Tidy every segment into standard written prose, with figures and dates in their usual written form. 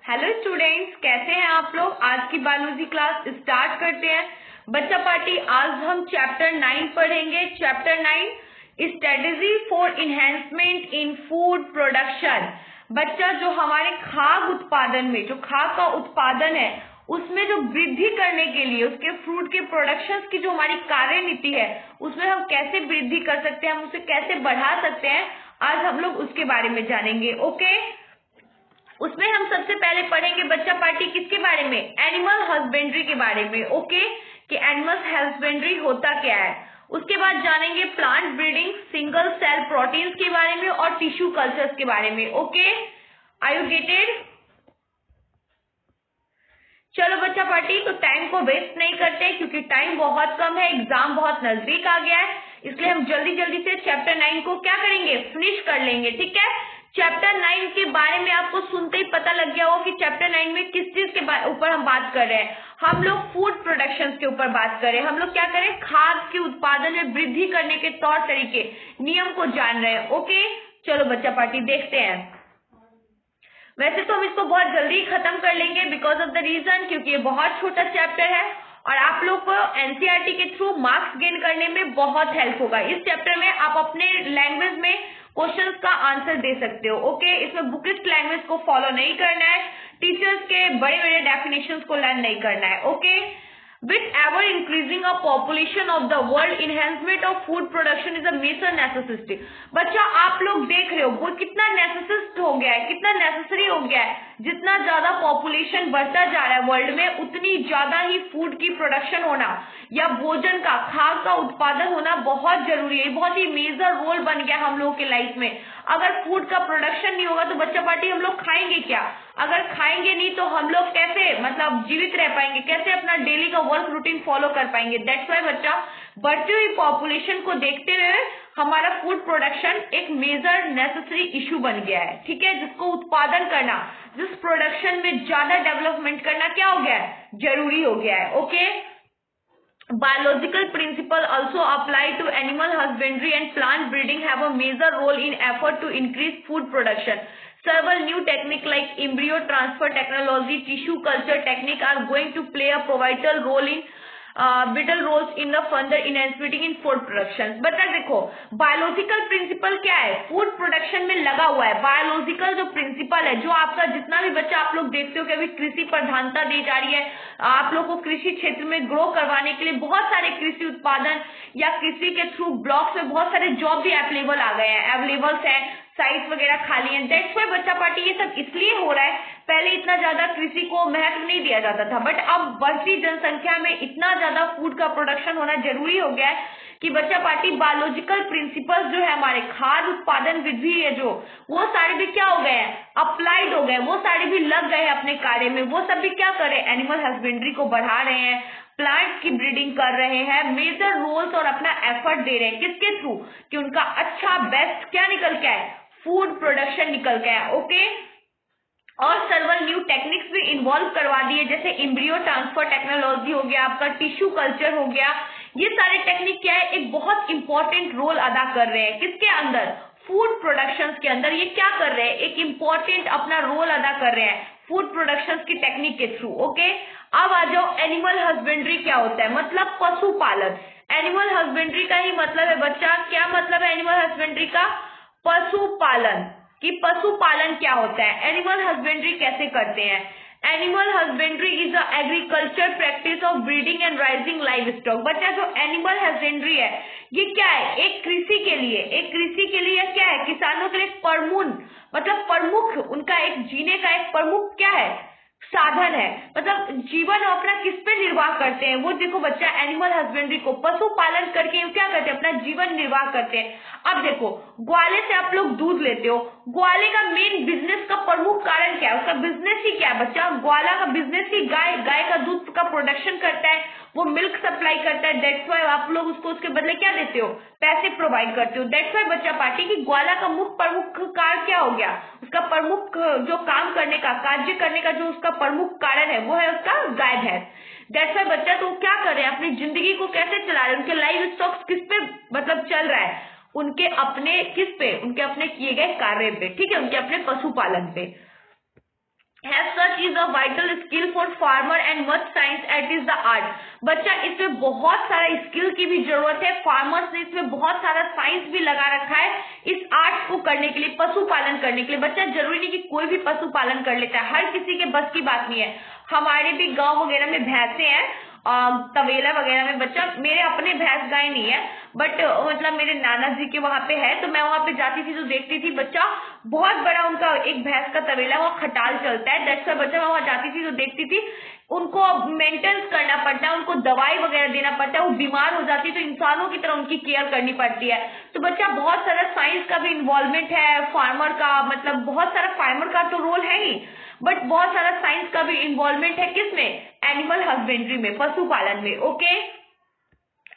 Hello students, कैसे हैं आप लोग। आज की बायोलॉजी क्लास स्टार्ट करते हैं। बच्चा पार्टी, आज हम चैप्टर 9 पढ़ेंगे। Chapter 9 strategy for enhancement in food production. बच्चा, जो हमारे खाद्य उत्पादन में, जो खाद्य का उत्पादन है उसमें जो वृद्धि करने के लिए, उसके फ्रूट के प्रोडक्शन की जो हमारी कार्यनीति है उसमें हम कैसे वृद्धि कर सकते हैं, हम उसे कैसे बढ़ा सकते हैं, आज हम लोग उसके बारे में जानेंगे। ओके, उसमें हम सबसे पहले पढ़ेंगे बच्चा पार्टी किसके बारे में, एनिमल हस्बेंड्री के बारे में। ओके, कि एनिमल हस्बेंड्री होता क्या है। उसके बाद जानेंगे plant breeding, single cell proteins के बारे में और टिश्यू कल्चर्स के बारे में। Okay, are you getted. चलो बच्चा पार्टी, तो टाइम को वेस्ट नहीं करते क्योंकि टाइम बहुत कम है, एग्जाम बहुत नजदीक आ गया है, इसलिए हम जल्दी जल्दी से चैप्टर 9 को क्या करेंगे, फिनिश कर लेंगे। ठीक है, चैप्टर 9 के बारे में आपको सुनते ही पता लग गया होगा कि चैप्टर 9 में किस चीज के ऊपर हम बात कर रहे हैं। हम लोग फूड प्रोडक्शन के ऊपर बात करें, हम लोग क्या करें, खाद्य के उत्पादन में वृद्धि करने के तौर तरीके, नियम को जान रहे हैं। ओके, चलो बच्चा पार्टी देखते हैं। वैसे तो हम इसको बहुत जल्दी खत्म कर लेंगे बिकॉज ऑफ द रीजन, क्योंकि ये बहुत छोटा चैप्टर है और आप लोग को एनसीईआरटी के थ्रू मार्क्स गेन करने में बहुत हेल्प होगा। इस चैप्टर में आप अपने लैंग्वेज में क्वेश्चंस का आंसर दे सकते हो। ओके, इसमें बुकिस्ट लैंग्वेज को फॉलो नहीं करना है, टीचर्स के बड़े बड़े डेफिनेशंस को लर्न नहीं करना है। Okay, with ever increasing a population of the world, enhancement of food production is a major necessity। बच्चा, आप लोग देख रहे हो वो कितना नेसेसिस्ट हो गया है, कितना नेसेसरी हो गया है। जितना ज्यादा पॉपुलेशन बढ़ता जा रहा है वर्ल्ड में, उतनी ज्यादा ही फूड की प्रोडक्शन होना या भोजन का, खाद्य का उत्पादन होना बहुत जरूरी है। बहुत ही मेजर रोल बन गया हम लोगों के लाइफ में। अगर फूड का प्रोडक्शन नहीं होगा तो बच्चा पार्टी हम लोग खाएंगे क्या। अगर खाएंगे नहीं तो हम लोग कैसे मतलब जीवित रह पाएंगे, कैसे अपना डेली का वर्क रूटीन फॉलो कर पाएंगे। दैट्स वाई बच्चा, बढ़ती हुई पॉपुलेशन को देखते हुए हमारा फूड प्रोडक्शन एक मेजर नेसेसरी इशू बन गया है। ठीक है, जिसको उत्पादन करना, जिस प्रोडक्शन में ज्यादा डेवलपमेंट करना क्या हो गया है, जरूरी हो गया है। Okay, biological principle also apply to animal husbandry and plant breeding have a major role in effort to increase food production. Several new techniques like embryo transfer technology, tissue culture technique are going to play a pivotal role in vital roles in the further enhancement in food production। बता देखो, biological principal क्या है, food production में लगा हुआ है। Biological जो principal है, जो आपका जितना भी बच्चा आप लोग देखते हो कि अभी कृषि प्रधानता दी जा रही है, आप लोग को कृषि क्षेत्र में ग्रो करवाने के लिए बहुत सारे कृषि उत्पादन या कृषि के थ्रू ब्लॉक्स में बहुत सारे जॉब भी अवेलेबल आ गए हैं, अवेलेबल्स है, साइट वगैरह खाली है। दैट्स वाई बच्चा पार्टी ये सब इसलिए हो रहा है, पहले इतना ज्यादा कृषि को महत्व नहीं दिया जाता था, बट अब बढ़ती जनसंख्या में इतना ज्यादा फूड का प्रोडक्शन होना जरूरी हो गया है कि बच्चा पार्टी बायोलॉजिकल प्रिंसिपल्स जो है हमारे खाद्य उत्पादन विधि है जो, वो सारे भी क्या हो गए हैं, अप्लाइड हो गए, वो सारे भी लग गए हैं अपने कार्य में। वो सब भी क्या कर रहे हैं, एनिमल हस्बेंड्री को बढ़ा रहे हैं, प्लांट्स की ब्रीडिंग कर रहे हैं, मेजर रोल्स और अपना एफर्ट दे रहे हैं। किसके थ्रू, कि उनका अच्छा बेस्ट क्या निकल के आए, फूड प्रोडक्शन निकल के आए। ओके, और सर्वल न्यू टेक्निक्स भी इन्वॉल्व करवा दिए, जैसे एम्ब्रियो ट्रांसफर टेक्नोलॉजी हो गया, आपका टिश्यू कल्चर हो गया। ये सारे टेक्निक क्या है, एक बहुत इंपॉर्टेंट रोल अदा कर रहे हैं किसके अंदर, फूड प्रोडक्शन के अंदर। ये क्या कर रहे हैं, एक इंपॉर्टेंट अपना रोल अदा कर रहे हैं फूड प्रोडक्शन की टेक्निक के थ्रू। ओके, अब आ जाओ एनिमल हस्बेंड्री क्या होता है, मतलब पशुपालन। एनिमल हस्बेंड्री का ही मतलब है बच्चा, क्या मतलब है एनिमल हस्बेंड्री का, पशुपालन। कि पशुपालन क्या होता है, एनिमल हस्बेंड्री कैसे करते हैं। Animal husbandry is a agriculture practice of breeding and rising live stock. बच्चा, जो एनिमल हस्बेंड्री है ये क्या है, एक कृषि के लिए, एक कृषि के लिए क्या है, किसानों के लिए मतलब प्रमुख, उनका एक जीने का एक प्रमुख क्या है, साधन है। मतलब जीवन अपना किस पे निर्वाह करते हैं वो, देखो बच्चा, एनिमल हस्बेंड्री को पशुपालन करके क्या करते हैं, अपना जीवन निर्वाह करते हैं। अब देखो, ग्वाले से आप लोग दूध लेते हो, ग्वाले का मेन बिजनेस का प्रमुख कारण क्या है, उसका बिजनेस ही क्या है बच्चा, ग्वाला का बिजनेस ही गाय का दूध का प्रोडक्शन करता है, वो मिल्क सप्लाई करता है। दैट्स वाई आप लोग उसको उसके बदले क्या देते हो, पैसे प्रोवाइड करते हो। दैट्स वाई बच्चा पार्टी की ग्वाला का प्रमुख कार्य क्या हो गया, उसका प्रमुख जो काम करने का, कार्य करने का जो उसका प्रमुख कारण है वो है उसका गाय भैंस। दैट्स वाई बच्चा, तो क्या कर रहे हैं, अपनी जिंदगी को कैसे चला रहे हैं, उनके लाइव स्टॉक्स किस पे मतलब चल रहा है, उनके अपने किस पे, उनके अपने किए गए कार्य पे, ठीक है, उनके अपने पशुपालन पे। As such, is a vital skill for farmer and much science at is the art. बच्चा इसमें बहुत सारा स्किल की भी जरूरत है, फार्मर्स ने इसमें बहुत सारा साइंस भी लगा रखा है इस आर्ट को करने के लिए, पशुपालन करने के लिए। बच्चा जरूरी नहीं कि कोई भी पशुपालन कर लेता है, हर किसी के बस की बात नहीं है। हमारे भी गांव वगैरह में भैंसे हैं, तवेला वगैरह में। बच्चा मेरे अपने भैंस गाय नहीं है, बट मतलब मेरे नाना जी के वहां पे है, तो मैं वहां पे जाती थी तो देखती थी बच्चा बहुत बड़ा उनका एक भैंस का तवेला, वो खटाल चलता है। दैट्स व्हाई बच्चा मैं वहां जाती थी तो देखती थी उनको मेंटेनेंस करना पड़ता है, उनको दवाई वगैरह देना पड़ता है, वो बीमार हो जाती है तो इंसानों की तरह उनकी केयर करनी पड़ती है। तो बच्चा बहुत सारा साइंस का भी इन्वॉल्वमेंट है, फार्मर का मतलब बहुत सारा, फार्मर का तो रोल है ही, बट बहुत सारा साइंस का भी इन्वॉल्वमेंट है किसमें, एनिमल हस्बेंड्री में, पशुपालन में। Okay,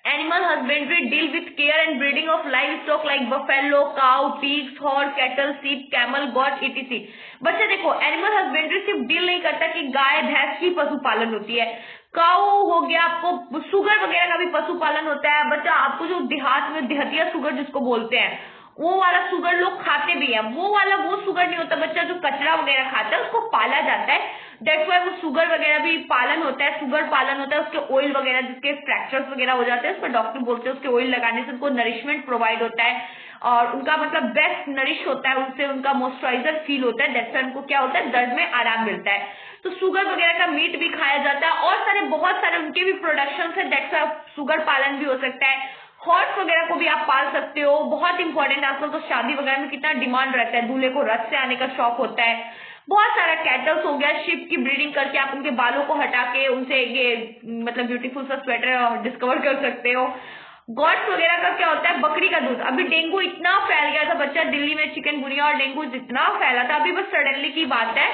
animal husbandry deal with care and breeding of live stock like buffalo, cow, pigs, horse, cattle, sheep, camel, got etc। बच्चा देखो, एनिमल हस्बेंड्री सिर्फ डील नहीं करता कि गाय भैंस की पशुपालन होती है, काऊ हो गया, आपको सुगर वगैरह का भी पशुपालन होता है। बच्चा आपको जो देहात में देहतिया सुगर जिसको बोलते हैं, वो वाला सुगर लोग खाते भी हैं, वो वाला वो सुगर नहीं होता बच्चा जो कचरा वगैरह खाता है, उसको पाला जाता है। दैट्स वाई वो सुगर वगैरह भी पालन होता है, सुगर पालन होता है। उसके ऑयल वगैरह जिसके फ्रैक्चर्स वगैरह हो जाते हैं, उसको डॉक्टर बोलते हैं उसके ऑयल लगाने से उनको नरिशमेंट प्रोवाइड होता है और उनका मतलब बेस्ट नरिश होता है, उनसे उनका मॉइस्चराइजर फील होता है। दैट्स वाई उनको क्या होता है, दर्द में आराम मिलता है। तो शुगर वगैरह का मीट भी खाया जाता है और सारे बहुत सारे उनके भी प्रोडक्शन है। दैट्स वाई शुगर पालन भी हो सकता है। हॉर्स वगैरह को भी आप पाल सकते हो, बहुत इंपॉर्टेंट। आजकल तो शादी वगैरह में कितना डिमांड रहता है, दूल्हे को रथ से आने का शौक होता है। बहुत सारा कैटल्स हो गया, शिप की ब्रीडिंग करके आप उनके बालों को हटा के उनसे ये मतलब ब्यूटीफुल सा स्वेटर डिस्कवर कर सकते हो। गॉट्स वगैरह का क्या होता है, बकरी का दूध। अभी डेंगू इतना फैल गया था बच्चा, दिल्ली में चिकनगुनिया और डेंगू जितना फैला था, अभी बस सडनली की बात है,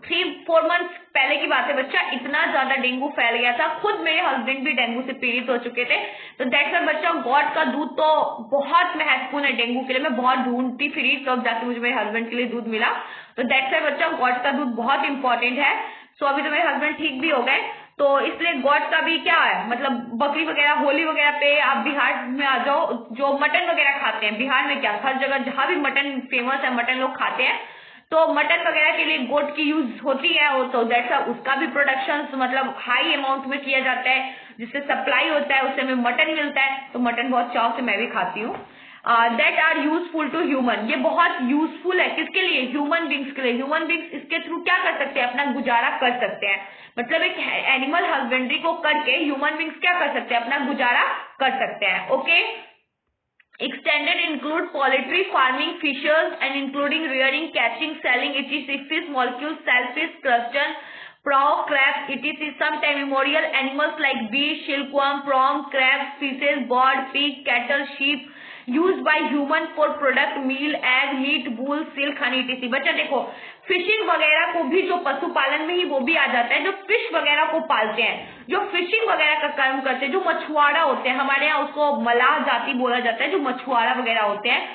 3-4 मंथ्स पहले की बात है बच्चा, इतना ज्यादा डेंगू फैल गया था। खुद मेरे हस्बैंड भी डेंगू से पीड़ित हो चुके थे। तो दैट्स व्हाई बच्चा गॉड का दूध तो बहुत महत्वपूर्ण है डेंगू के लिए। मैं बहुत ढूंढती फिरी तब जाके मुझे मेरे हस्बैंड के लिए दूध मिला। तो दैट्स व्हाई बच्चा गॉड का दूध बहुत इंपॉर्टेंट है। सो अभी तो मेरे हस्बैंड ठीक भी हो गए, तो इसलिए गॉड का भी क्या है, मतलब बकरी वगैरह, होली वगैरह पे आप बिहार में आ जाओ, जो मटन वगैरह खाते हैं, बिहार में क्या हर जगह जहां भी मटन फेमस है, मटन लोग खाते हैं, तो मटन वगैरह के लिए गोट की यूज होती है। वो तो दैट्स उसका भी प्रोडक्शन मतलब हाई अमाउंट में किया जाता है, जिससे सप्लाई होता है, उससे हमें मटन मिलता है। तो मटन बहुत चाव से मैं भी खाती हूँ। That are useful to human, ये बहुत यूजफुल है किसके लिए, ह्यूमन बींग्स के लिए। ह्यूमन बींग्स इसके थ्रू क्या कर सकते हैं, अपना गुजारा कर सकते हैं। मतलब एक एनिमल हस्बेंड्री को करके ह्यूमन बींग्स क्या कर सकते हैं, अपना गुजारा कर सकते हैं। Okay, extended include poultry farming, fishes and including rearing, catching, selling etc. fish molecules, shellfish, crustacean, prawn, crabs etc. Sometime immemorial animals like bee, silkworm, prawn, crabs, fishes, bird, pig, cattle, sheep used by human for product, meal, egg, meat, wool, silk, honey etc. बच्चा देखो, fishing वगैरह को भी जो पशुपालन में ही वो भी आ जाता है, जो फिश वगैरह को पालते हैं, जो फिशिंग वगैरह का काम करते हैं, जो मछुआरा होते हैं, हमारे यहाँ उसको मलाह जाति बोला जाता है, जो मछुआरा वगैरह होते हैं,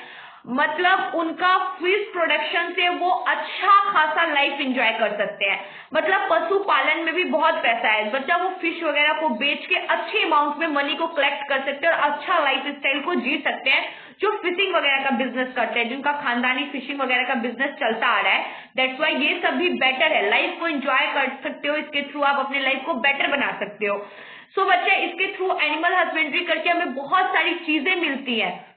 मतलब उनका फिश प्रोडक्शन से वो अच्छा खासा लाइफ एंजॉय कर सकते हैं। मतलब पशुपालन में भी बहुत पैसा है बच्चा, वो फिश वगैरह को बेच के अच्छे अमाउंट में मनी को कलेक्ट कर सकते हैं और अच्छा लाइफ स्टाइल को जी सकते हैं। जो फिशिंग वगैरह का बिजनेस करते हैं, जिनका खानदानी फिशिंग वगैरह का बिजनेस चलता आ रहा है, दैट्स वाई ये सब भी बेटर है। लाइफ को एंजॉय कर सकते हो, इसके थ्रू आप अपने लाइफ को बेटर बना सकते हो। सो बच्चे, इसके थ्रू एनिमल हस्बेंड्री करके हमें बहुत सारी चीजें मिलती है,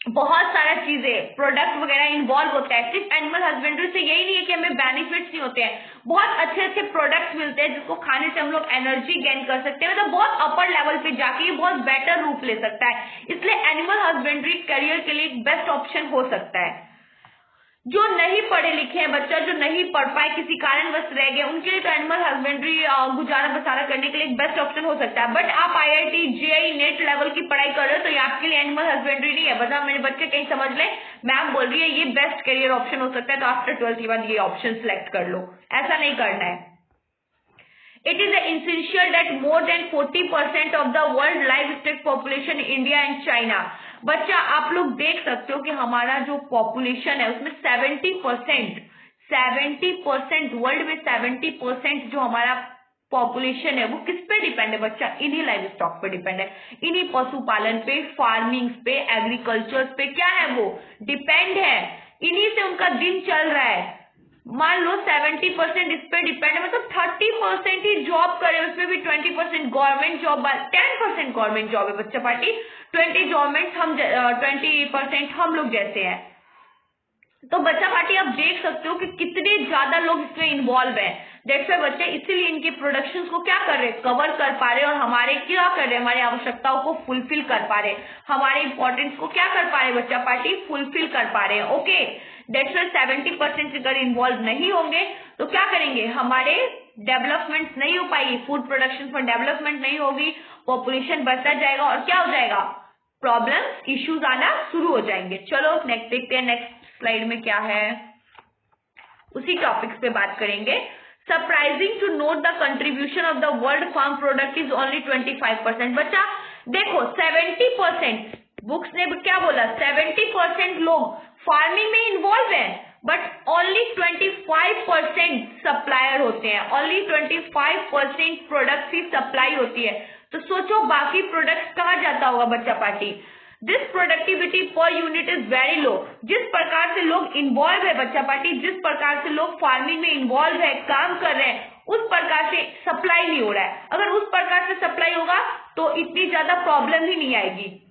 बहुत सारा चीजें प्रोडक्ट वगैरह इन्वॉल्व होता है। सिर्फ एनिमल हस्बेंड्री से यही नहीं है कि हमें बेनिफिट्स नहीं होते हैं, बहुत अच्छे अच्छे प्रोडक्ट्स मिलते हैं जिसको खाने से हम लोग एनर्जी गेन कर सकते हैं, मतलब बहुत अपर लेवल पे जाके ये बहुत बेटर रूप ले सकता है। इसलिए एनिमल हस्बेंड्री करियर के लिए एक बेस्ट ऑप्शन हो सकता है। जो नहीं पढ़े लिखे हैं बच्चा, जो नहीं पढ़ पाए, किसी कारणवश रह गए, उनके लिए तो एनिमल हस्बेंड्री गुजारा बसारा करने के लिए एक बेस्ट ऑप्शन हो सकता है। बट आप IIT JEE नेट लेवल की पढ़ाई कर रहे हो तो ये आपके लिए एनिमल हस्बेंड्री नहीं है। बता मेरे बच्चे कहीं समझ ले, मैम बोल रही है ये बेस्ट करियर ऑप्शन हो सकता है, तो आफ्टर 12th के बाद ये ऑप्शन सिलेक्ट कर लो, ऐसा नहीं करना है। It is essential that more than 40% of the world livestock population in India and China। बच्चा आप लोग देख सकते हो कि हमारा जो पॉपुलेशन है उसमें 70% वर्ल्ड में 70% जो हमारा पॉपुलेशन है वो किस पे डिपेंड है बच्चा, इन्हीं लाइव स्टॉक पे डिपेंड है, इन्हीं पशुपालन पे, फार्मिंग पे, एग्रीकल्चर पे क्या है वो डिपेंड है, इन्हीं से उनका दिन चल रहा है। मान लो 70% इस पे डिपेंड है, मतलब 30% ही जॉब करे, उसमें भी 20% गवर्नमेंट जॉब, 10% गवर्नमेंट जॉब है बच्चा पार्टी, 20% हम लोग जैसे हैं। तो बच्चा पार्टी आप देख सकते हो कि कितने ज्यादा लोग इसमें इन्वॉल्व हैं। दैट्स व्हाई बच्चे इसीलिए इनके प्रोडक्शंस को क्या कर रहे हैं, कवर कर पा रहे, और हमारे क्या कर रहे हैं, हमारी आवश्यकताओं को फुलफिल कर पा रहे, हमारे इंपॉर्टेंस को क्या कर पा रहे बच्चा पार्टी, फुलफिल कर पा रहे हैं। ओके, दैट्स व्हाई 70% अगर इन्वॉल्व नहीं होंगे तो क्या करेंगे, हमारे डेवलपमेंट नहीं हो पाएगी, फूड प्रोडक्शन पर डेवलपमेंट नहीं होगी, पॉपुलेशन बढ़ता जाएगा और क्या हो जाएगा, प्रॉब्लम्स, इश्यूज आना शुरू हो जाएंगे। चलो नेक्स्ट देखते हैं, नेक्स्ट स्लाइड में क्या है, उसी टॉपिक्स पे बात करेंगे। Surprising to note the contribution of the world farm product is only 25%। बच्चा देखो 70%, बुक्स ने क्या बोला, 70% लोग फार्मिंग में इन्वॉल्व है, बट ओनली 25% सप्लायर होते हैं, ओनली 25% प्रोडक्ट की सप्लाई होती है। तो सोचो बाकी प्रोडक्ट्स कहाँ जाता होगा बच्चा party. This productivity per unit is very low. जिस प्रकार से लोग इन्वॉल्व है बच्चा पार्टी, जिस प्रकार से लोग फार्मिंग में इन्वॉल्व है, काम कर रहे हैं, उस प्रकार से सप्लाई नहीं हो रहा है। अगर उस प्रकार से सप्लाई होगा तो इतनी ज्यादा प्रॉब्लम ही नहीं आएगी,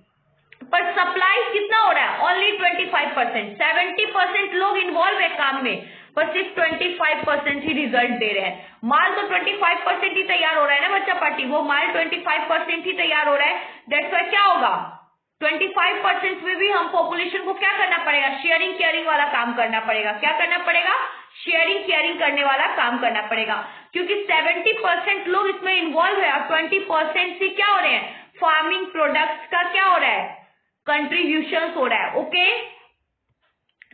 पर सप्लाई कितना हो रहा है, ओनली 25%। 70% लोग इन्वॉल्व है काम में, पर सिर्फ 25% ही रिजल्ट दे रहे हैं। माल तो 25% ही तैयार हो रहा है ना बच्चा पार्टी, वो माल 25% ही तैयार हो रहा है। दैट्स व्हाई क्या होगा, 25% में भी हम पॉपुलेशन को क्या करना पड़ेगा, शेयरिंग केयरिंग वाला काम करना पड़ेगा। क्या करना पड़ेगा, शेयरिंग केयरिंग करने वाला काम करना पड़ेगा, क्योंकि 70% लोग इसमें इन्वॉल्व है और 20% से क्या हो रहे हैं, फार्मिंग प्रोडक्ट्स का क्या हो रहा है, कंट्रीब्यूशन हो रहा है। Okay,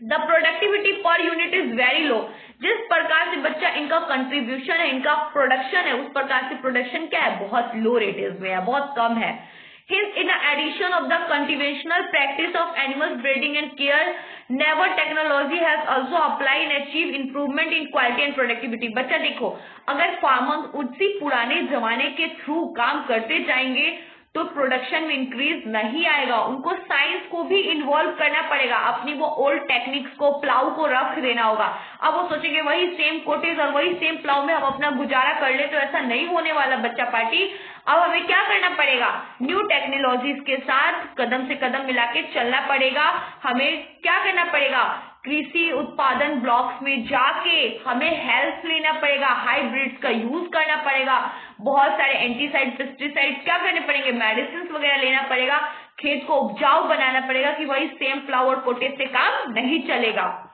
the productivity per unit is very low. जिस प्रकार से बच्चा इनका कंट्रीब्यूशन है, इनका प्रोडक्शन है, उस प्रकार से प्रोडक्शन क्या है, बहुत लो रेटेज में है, बहुत कम है। Hence, in addition of the conventional practice of animal breeding and care, never technology has also applied and achieved improvement in quality and productivity. बच्चा देखो, अगर फार्मर उसी पुराने जमाने के थ्रू काम करते जाएंगे तो प्रोडक्शन में इंक्रीज नहीं आएगा, उनको साइंस को भी इन्वॉल्व करना पड़ेगा, अपनी वो ओल्ड टेक्निक्स को, प्लाउ को रख देना होगा। अब वो सोचेंगे वही सेम कोटेज और वही सेम प्लाउ में हम अपना गुजारा कर ले, तो ऐसा नहीं होने वाला बच्चा पार्टी। अब हमें क्या करना पड़ेगा, न्यू टेक्नोलॉजीज के साथ कदम से कदम मिला के चलना पड़ेगा। हमें क्या करना पड़ेगा, कृषि उत्पादन ब्लॉक्स में जाके हमें हेल्प लेना पड़ेगा, हाइब्रिड्स का यूज करना पड़ेगा, बहुत सारे एंटीसाइड, पेस्टिसाइड क्या करने पड़ेंगे, मेडिसिन वगैरह लेना पड़ेगा, खेत को उपजाऊ बनाना पड़ेगा कि वही सेम फ्लाउ और पोटेज से काम नहीं चलेगा।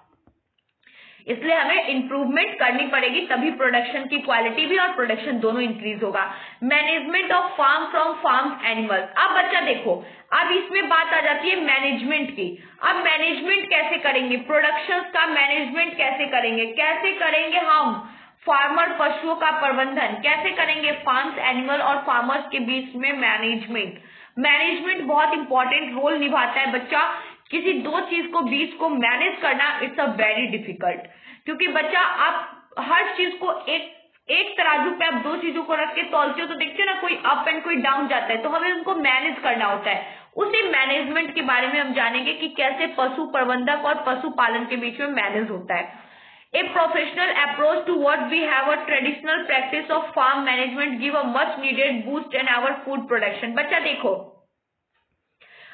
इसलिए हमें इंप्रूवमेंट करनी पड़ेगी, तभी प्रोडक्शन की क्वालिटी भी और प्रोडक्शन दोनों इंक्रीज होगा। Management of farm from farm animals. अब बच्चा देखो, अब इसमें बात आ जाती है मैनेजमेंट की। अब मैनेजमेंट कैसे करेंगे, प्रोडक्शन का मैनेजमेंट कैसे करेंगे, कैसे करेंगे हम फार्मर पशुओं का प्रबंधन, कैसे करेंगे फार्म्स एनिमल और फार्मर्स के बीच में मैनेजमेंट। मैनेजमेंट बहुत इंपॉर्टेंट रोल निभाता है बच्चा, किसी दो चीज को बीच को मैनेज करना इट्स अ वेरी डिफिकल्ट, क्योंकि बच्चा आप हर चीज को एक तराजू पे आप दो चीजों को रख के तौलते हो तो देखते हो ना, कोई अप एंड कोई डाउन जाता है, तो हमें उनको मैनेज करना होता है। उसी मैनेजमेंट के बारे में हम जानेंगे कि कैसे पशु प्रबंधक और पशुपालन के बीच में मैनेज होता है। A professional approach to what we have a traditional practice of farm management give a much needed boost in our food production। बच्चा देखो,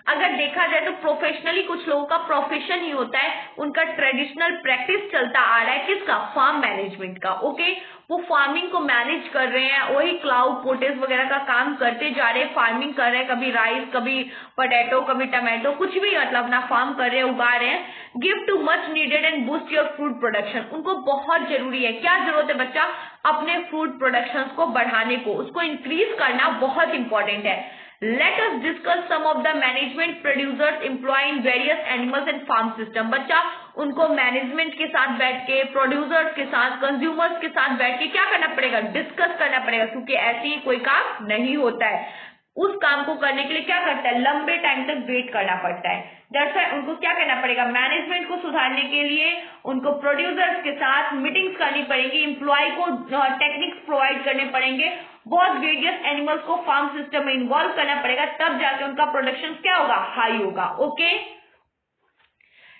अगर देखा जाए तो प्रोफेशनली कुछ लोगों का प्रोफेशन ही होता है, उनका ट्रेडिशनल प्रैक्टिस चलता आ रहा है किसका, फार्म मैनेजमेंट का। ओके, वो फार्मिंग को मैनेज कर रहे हैं, वही क्लाउड पोटेज वगैरह का काम करते जा रहे हैं, फार्मिंग कर रहे हैं, कभी राइस, कभी पोटैटो, कभी टमाटो, कुछ भी मतलब अपना फार्म कर रहे हैं, उगा रहे हैं। Give too much needed and boost your food production. उनको बहुत जरूरी है, क्या जरूरत है बच्चा, अपने फूड प्रोडक्शन को बढ़ाने को, उसको इंक्रीज करना बहुत इंपॉर्टेंट है। Let us discuss some of the management producers employ in various animals and farm system। बच्चा उनको मैनेजमेंट के साथ बैठ के, प्रोड्यूसर्स के साथ, कंज्यूमर्स के साथ बैठ के क्या करना पड़ेगा, डिस्कस करना पड़ेगा, क्योंकि ऐसे ही कोई काम नहीं होता है। उस काम को करने के लिए क्या करता है, लंबे टाइम तक वेट करना पड़ता है। दैट्स व्हाई उनको क्या करना पड़ेगा, मैनेजमेंट को सुधारने के लिए उनको प्रोड्यूसर्स के साथ मीटिंग्स करनी पड़ेगी, एम्प्लॉय को टेक्निक्स प्रोवाइड करने पड़ेंगे, बहुत वेरियस एनिमल्स को फार्म सिस्टम में इन्वॉल्व करना पड़ेगा, तब जाके उनका प्रोडक्शन क्या होगा, हाई होगा। Okay,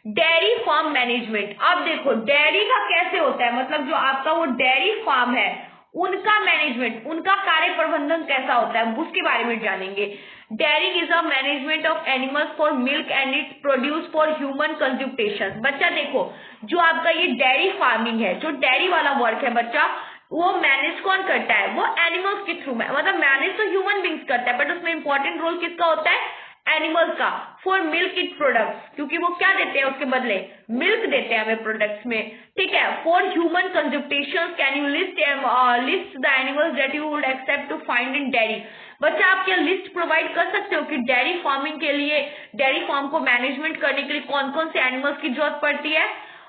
dairy farm management. अब देखो डेयरी का कैसे होता है, मतलब जो आपका वो डेयरी फार्म है उनका मैनेजमेंट, उनका कार्य प्रबंधन कैसा होता है उसके बारे में जानेंगे। Dairying is a management of animals for milk and its produce for human consumption. बच्चा देखो जो आपका ये डेयरी फार्मिंग है, जो डेयरी वाला वर्क है बच्चा, वो मैनेज कौन करता है, वो एनिमल्स के थ्रू में, मतलब मैनेज तो ह्यूमन बींग्स करता है बट उसमें इंपॉर्टेंट रोल किसका होता है, एनिमल्स का। फॉर मिल्क इट प्रोडक्ट्स, क्योंकि वो क्या देते हैं उसके बदले, मिल्क देते हैं हमें प्रोडक्ट्स में, ठीक है। For human consumption can you list the animals that you would except to find in dairy. बच्चा आप क्या लिस्ट प्रोवाइड कर सकते हो कि डेयरी फार्मिंग के लिए, डेयरी फार्म को मैनेजमेंट करने के लिए कौन कौन से एनिमल्स की जरूरत पड़ती है।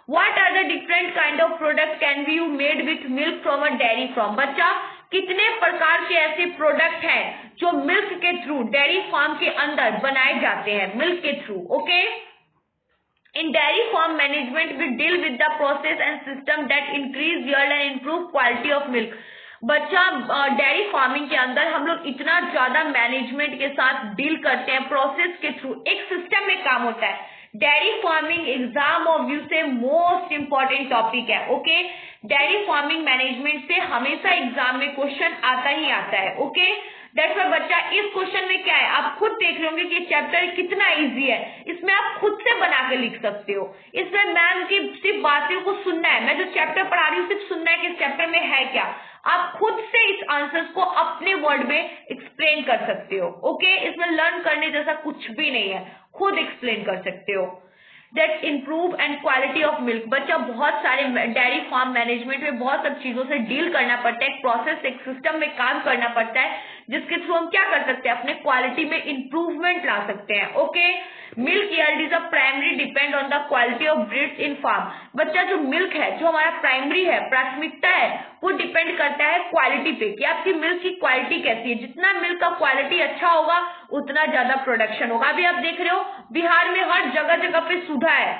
What are the different kind of product can be made with milk from a dairy farm? बच्चा कितने प्रकार के ऐसे प्रोडक्ट हैं जो मिल्क के थ्रू डेयरी फार्म के अंदर बनाए जाते हैं, मिल्क के through, okay. In dairy farm management we deal with the process and system that increase yield and improve quality of milk. बच्चा डेयरी फार्मिंग के अंदर हम लोग इतना ज्यादा मैनेजमेंट के साथ डील करते हैं, प्रोसेस के थ्रू, एक सिस्टम में काम होता है। डेयरी फार्मिंग एग्जाम और व्यू से मोस्ट इंपॉर्टेंट टॉपिक है, ओके। डेयरी फार्मिंग मैनेजमेंट से हमेशा एग्जाम में क्वेश्चन आता ही आता है, ओके। दैट्स व्हाई बच्चा इस क्वेश्चन में क्या है, आप खुद देख रहे होंगे कि चैप्टर कितना इजी है, इसमें आप खुद से बना के लिख सकते हो। इसमें मैम की सिर्फ बातों को सुनना है, मैं जो चैप्टर पढ़ा रही हूँ सिर्फ सुनना है कि इस चैप्टर में है क्या, आप खुद से इस आंसर्स को अपने वर्ड में एक्सप्लेन कर सकते हो, ओके। इसमें लर्न करने जैसा कुछ भी नहीं है, खुद एक्सप्लेन कर सकते हो। That improve and quality of milk. बच्चा बहुत सारे डेयरी फार्म मैनेजमेंट में बहुत सब चीजों से डील करना पड़ता है, एक प्रोसेस, एक सिस्टम में काम करना पड़ता है, जिसके थ्रू हम क्या कर सकते हैं, अपने क्वालिटी में इंप्रूवमेंट ला सकते हैं, okay. Milk yield is a primary depend on the quality of breeds in farm. बच्चा जो मिल्क है, जो हमारा प्राइमरी है, प्राथमिकता है, वो डिपेंड करता है क्वालिटी पे, कि आपकी मिल्क की क्वालिटी कैसी है। जितना मिल्क का क्वालिटी अच्छा होगा उतना ज्यादा प्रोडक्शन होगा। अभी आप देख रहे हो बिहार में हर जगह जगह पे सुधा है,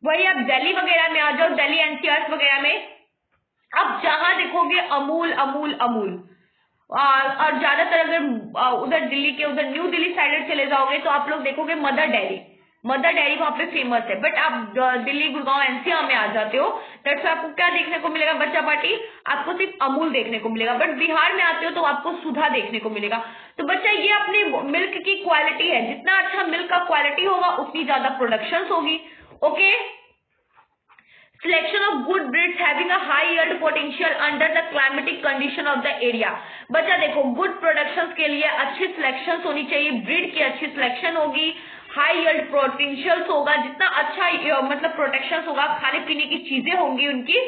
वही आप दिल्ली वगैरह में आ जाओ, दिल्ली एनसीआर वगैरह में, अब जहां देखोगे अमूल अमूल अमूल, और ज्यादातर अगर उधर दिल्ली के उधर न्यू दिल्ली साइड चले जाओगे तो आप लोग देखोगे मदर डेयरी, मदर डेयरी वहां पे फेमस है। बट आप दिल्ली, गुड़गांव, एनसीआर में आ जाते हो, दैट्स आपको क्या देखने को मिलेगा बच्चा पार्टी, आपको सिर्फ अमूल देखने को मिलेगा। बट बिहार में आते हो तो आपको सुधा देखने को मिलेगा। तो बच्चा ये अपनी मिल्क की क्वालिटी है, जितना अच्छा मिल्क का क्वालिटी होगा उतनी ज्यादा प्रोडक्शन होगी, okay. Selection of good breeds having a high yield potential under the climatic condition of the area। बच्चा देखो गुड प्रोडक्शन के लिए अच्छी सिलेक्शन होनी चाहिए, ब्रीड की अच्छी सिलेक्शन होगी, हाई यील्ड पोटेंशियल होगा, जितना अच्छा मतलब प्रोटेक्शन होगा, खाने पीने की चीजें होंगी उनकी,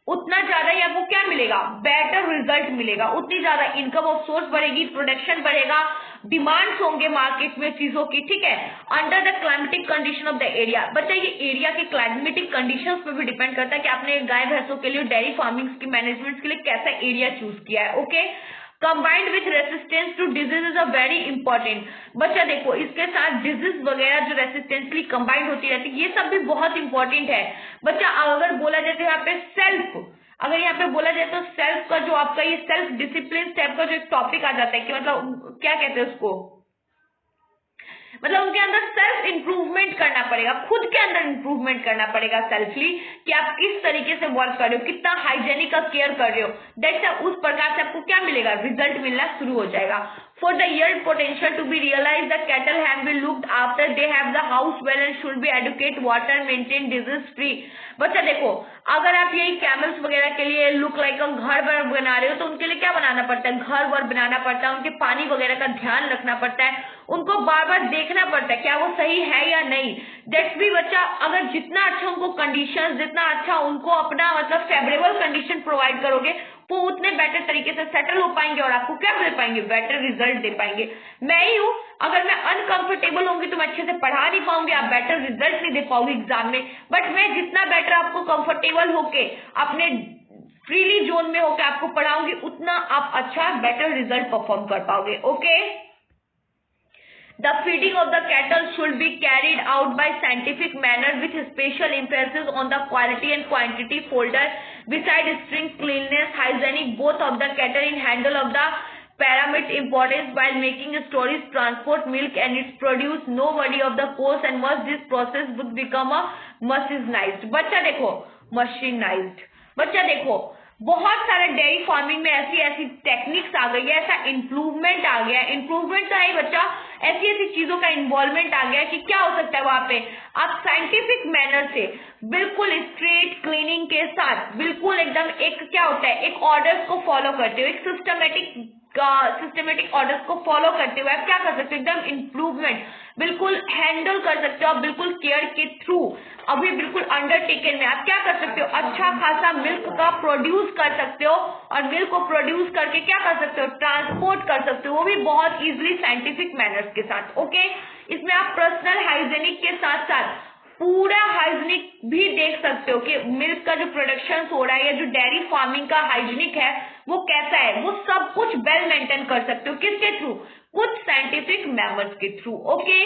उतना ज्यादा ही आपको क्या मिलेगा, बेटर रिजल्ट मिलेगा, उतनी ज्यादा इनकम ऑफ सोर्स बढ़ेगी, प्रोडक्शन बढ़ेगा, डिमांड्स होंगे मार्केट में चीजों की, ठीक है। Under the climatic condition of the area. बच्चा ये एरिया के क्लाइमेटिक कंडीशंस पे भी डिपेंड करता है कि आपने गाय भैंसों के लिए, डेयरी फार्मिंग की मैनेजमेंट के लिए कैसा एरिया चूज किया है, okay. Combined with resistance to disease is a very important. बच्चा देखो इसके साथ डिजीज वगैरह जो रेसिस्टेंसली कंबाइंड होती रहती है, ये सब भी बहुत इंपॉर्टेंट है। बच्चा अगर बोला जाए तो यहाँ पे सेल्फ, अगर यहाँ पे बोला जाए तो सेल्फ का जो आपका ये सेल्फ डिसिप्लिन टाइप का जो एक टॉपिक आ जाता है कि मतलब क्या कहते हैं उसको, मतलब उनके अंदर सेल्फ इंप्रूवमेंट करना पड़ेगा, खुद के अंदर इंप्रूवमेंट करना पड़ेगा सेल्फली, कि आप किस तरीके से वर्क कर रहे हो, कितना हाइजेनिक का केयर कर रहे हो, दैट्स उस प्रकार से आपको क्या मिलेगा, रिजल्ट मिलना शुरू हो जाएगा। For the yield potential to be realized, the cattle have been looked after, they have the house well and should be adequate water maintained disease free। बच्चा देखो अगर आप यही कैमल्स वगैरह के लिए लुक लाइक घर वर बना रहे हो तो उनके लिए क्या बनाना पड़ता है, घर वर बनाना पड़ता है, उनके पानी वगैरह का ध्यान रखना पड़ता है, उनको बार बार देखना पड़ता है क्या वो सही है या नहीं। दैट्स भी बच्चा अगर जितना अच्छा उनको कंडीशन, जितना अच्छा उनको अपना मतलब फेवरेबल कंडीशन प्रोवाइड करोगे, वो उतने बेटर तरीके से सेटल हो पाएंगे और आपको क्या मिल पाएंगे, बेटर रिजल्ट दे पाएंगे। मैं ही हूँ, अगर मैं अनकंफर्टेबल होंगी तो मैं अच्छे से पढ़ा नहीं पाऊंगी, आप बेटर रिजल्ट नहीं दे पाओगे एग्जाम में। बट मैं जितना बेटर आपको कंफर्टेबल होके अपने फ्रीली जोन में होकर आपको पढ़ाऊंगी, उतना आप अच्छा बेटर रिजल्ट परफॉर्म कर पाओगे, okay. The feeding of the cattle should be carried out by scientific manner with special emphasis on the quality and quantity folder. Besides strict cleanliness, hygienic both of the cattle in handle of the paramount importance while making storage, transport milk and its produce. Nobody of the course and once this process would become a machinized. बच्चा देखो machinized, बच्चा देखो बहुत सारे dairy farming में ऐसी ऐसी techniques आ गई है, ऐसा इम्प्रूवमेंट आ गया है। इम्प्रूवमेंट तो है बच्चा, ऐसी ऐसी चीजों का इन्वॉल्वमेंट आ गया है कि क्या हो सकता है वहां पे आप साइंटिफिक मैनर से बिल्कुल स्ट्रेट क्लीनिंग के साथ बिल्कुल एकदम एक क्या होता है एक ऑर्डर्स को फॉलो करते हो, एक सिस्टमेटिक ऑर्डर्स को फॉलो करते हुए आप क्या कर सकते हो एकदम इम्प्रूवमेंट बिल्कुल हैंडल कर सकते हो आप बिल्कुल केयर के थ्रू अभी बिल्कुल अंडरटेकन में आप क्या कर सकते हो अच्छा खासा मिल्क का प्रोड्यूस कर सकते हो और मिल्क को प्रोड्यूस करके क्या कर सकते हो ट्रांसपोर्ट कर सकते हो, वो भी बहुत इजीली साइंटिफिक मैनर्स के साथ। ओके, इसमें आप पर्सनल हाइजेनिक के साथ साथ पूरा हाइजीनिक भी देख सकते हो कि मिल्क का जो प्रोडक्शन हो रहा है या जो डेयरी फार्मिंग का हाइजीनिक है वो कैसा है, वो सब कुछ वेल मेंटेन कर सकते हो किसके थ्रू, कुछ साइंटिफिक मेथड्स के through. Okay,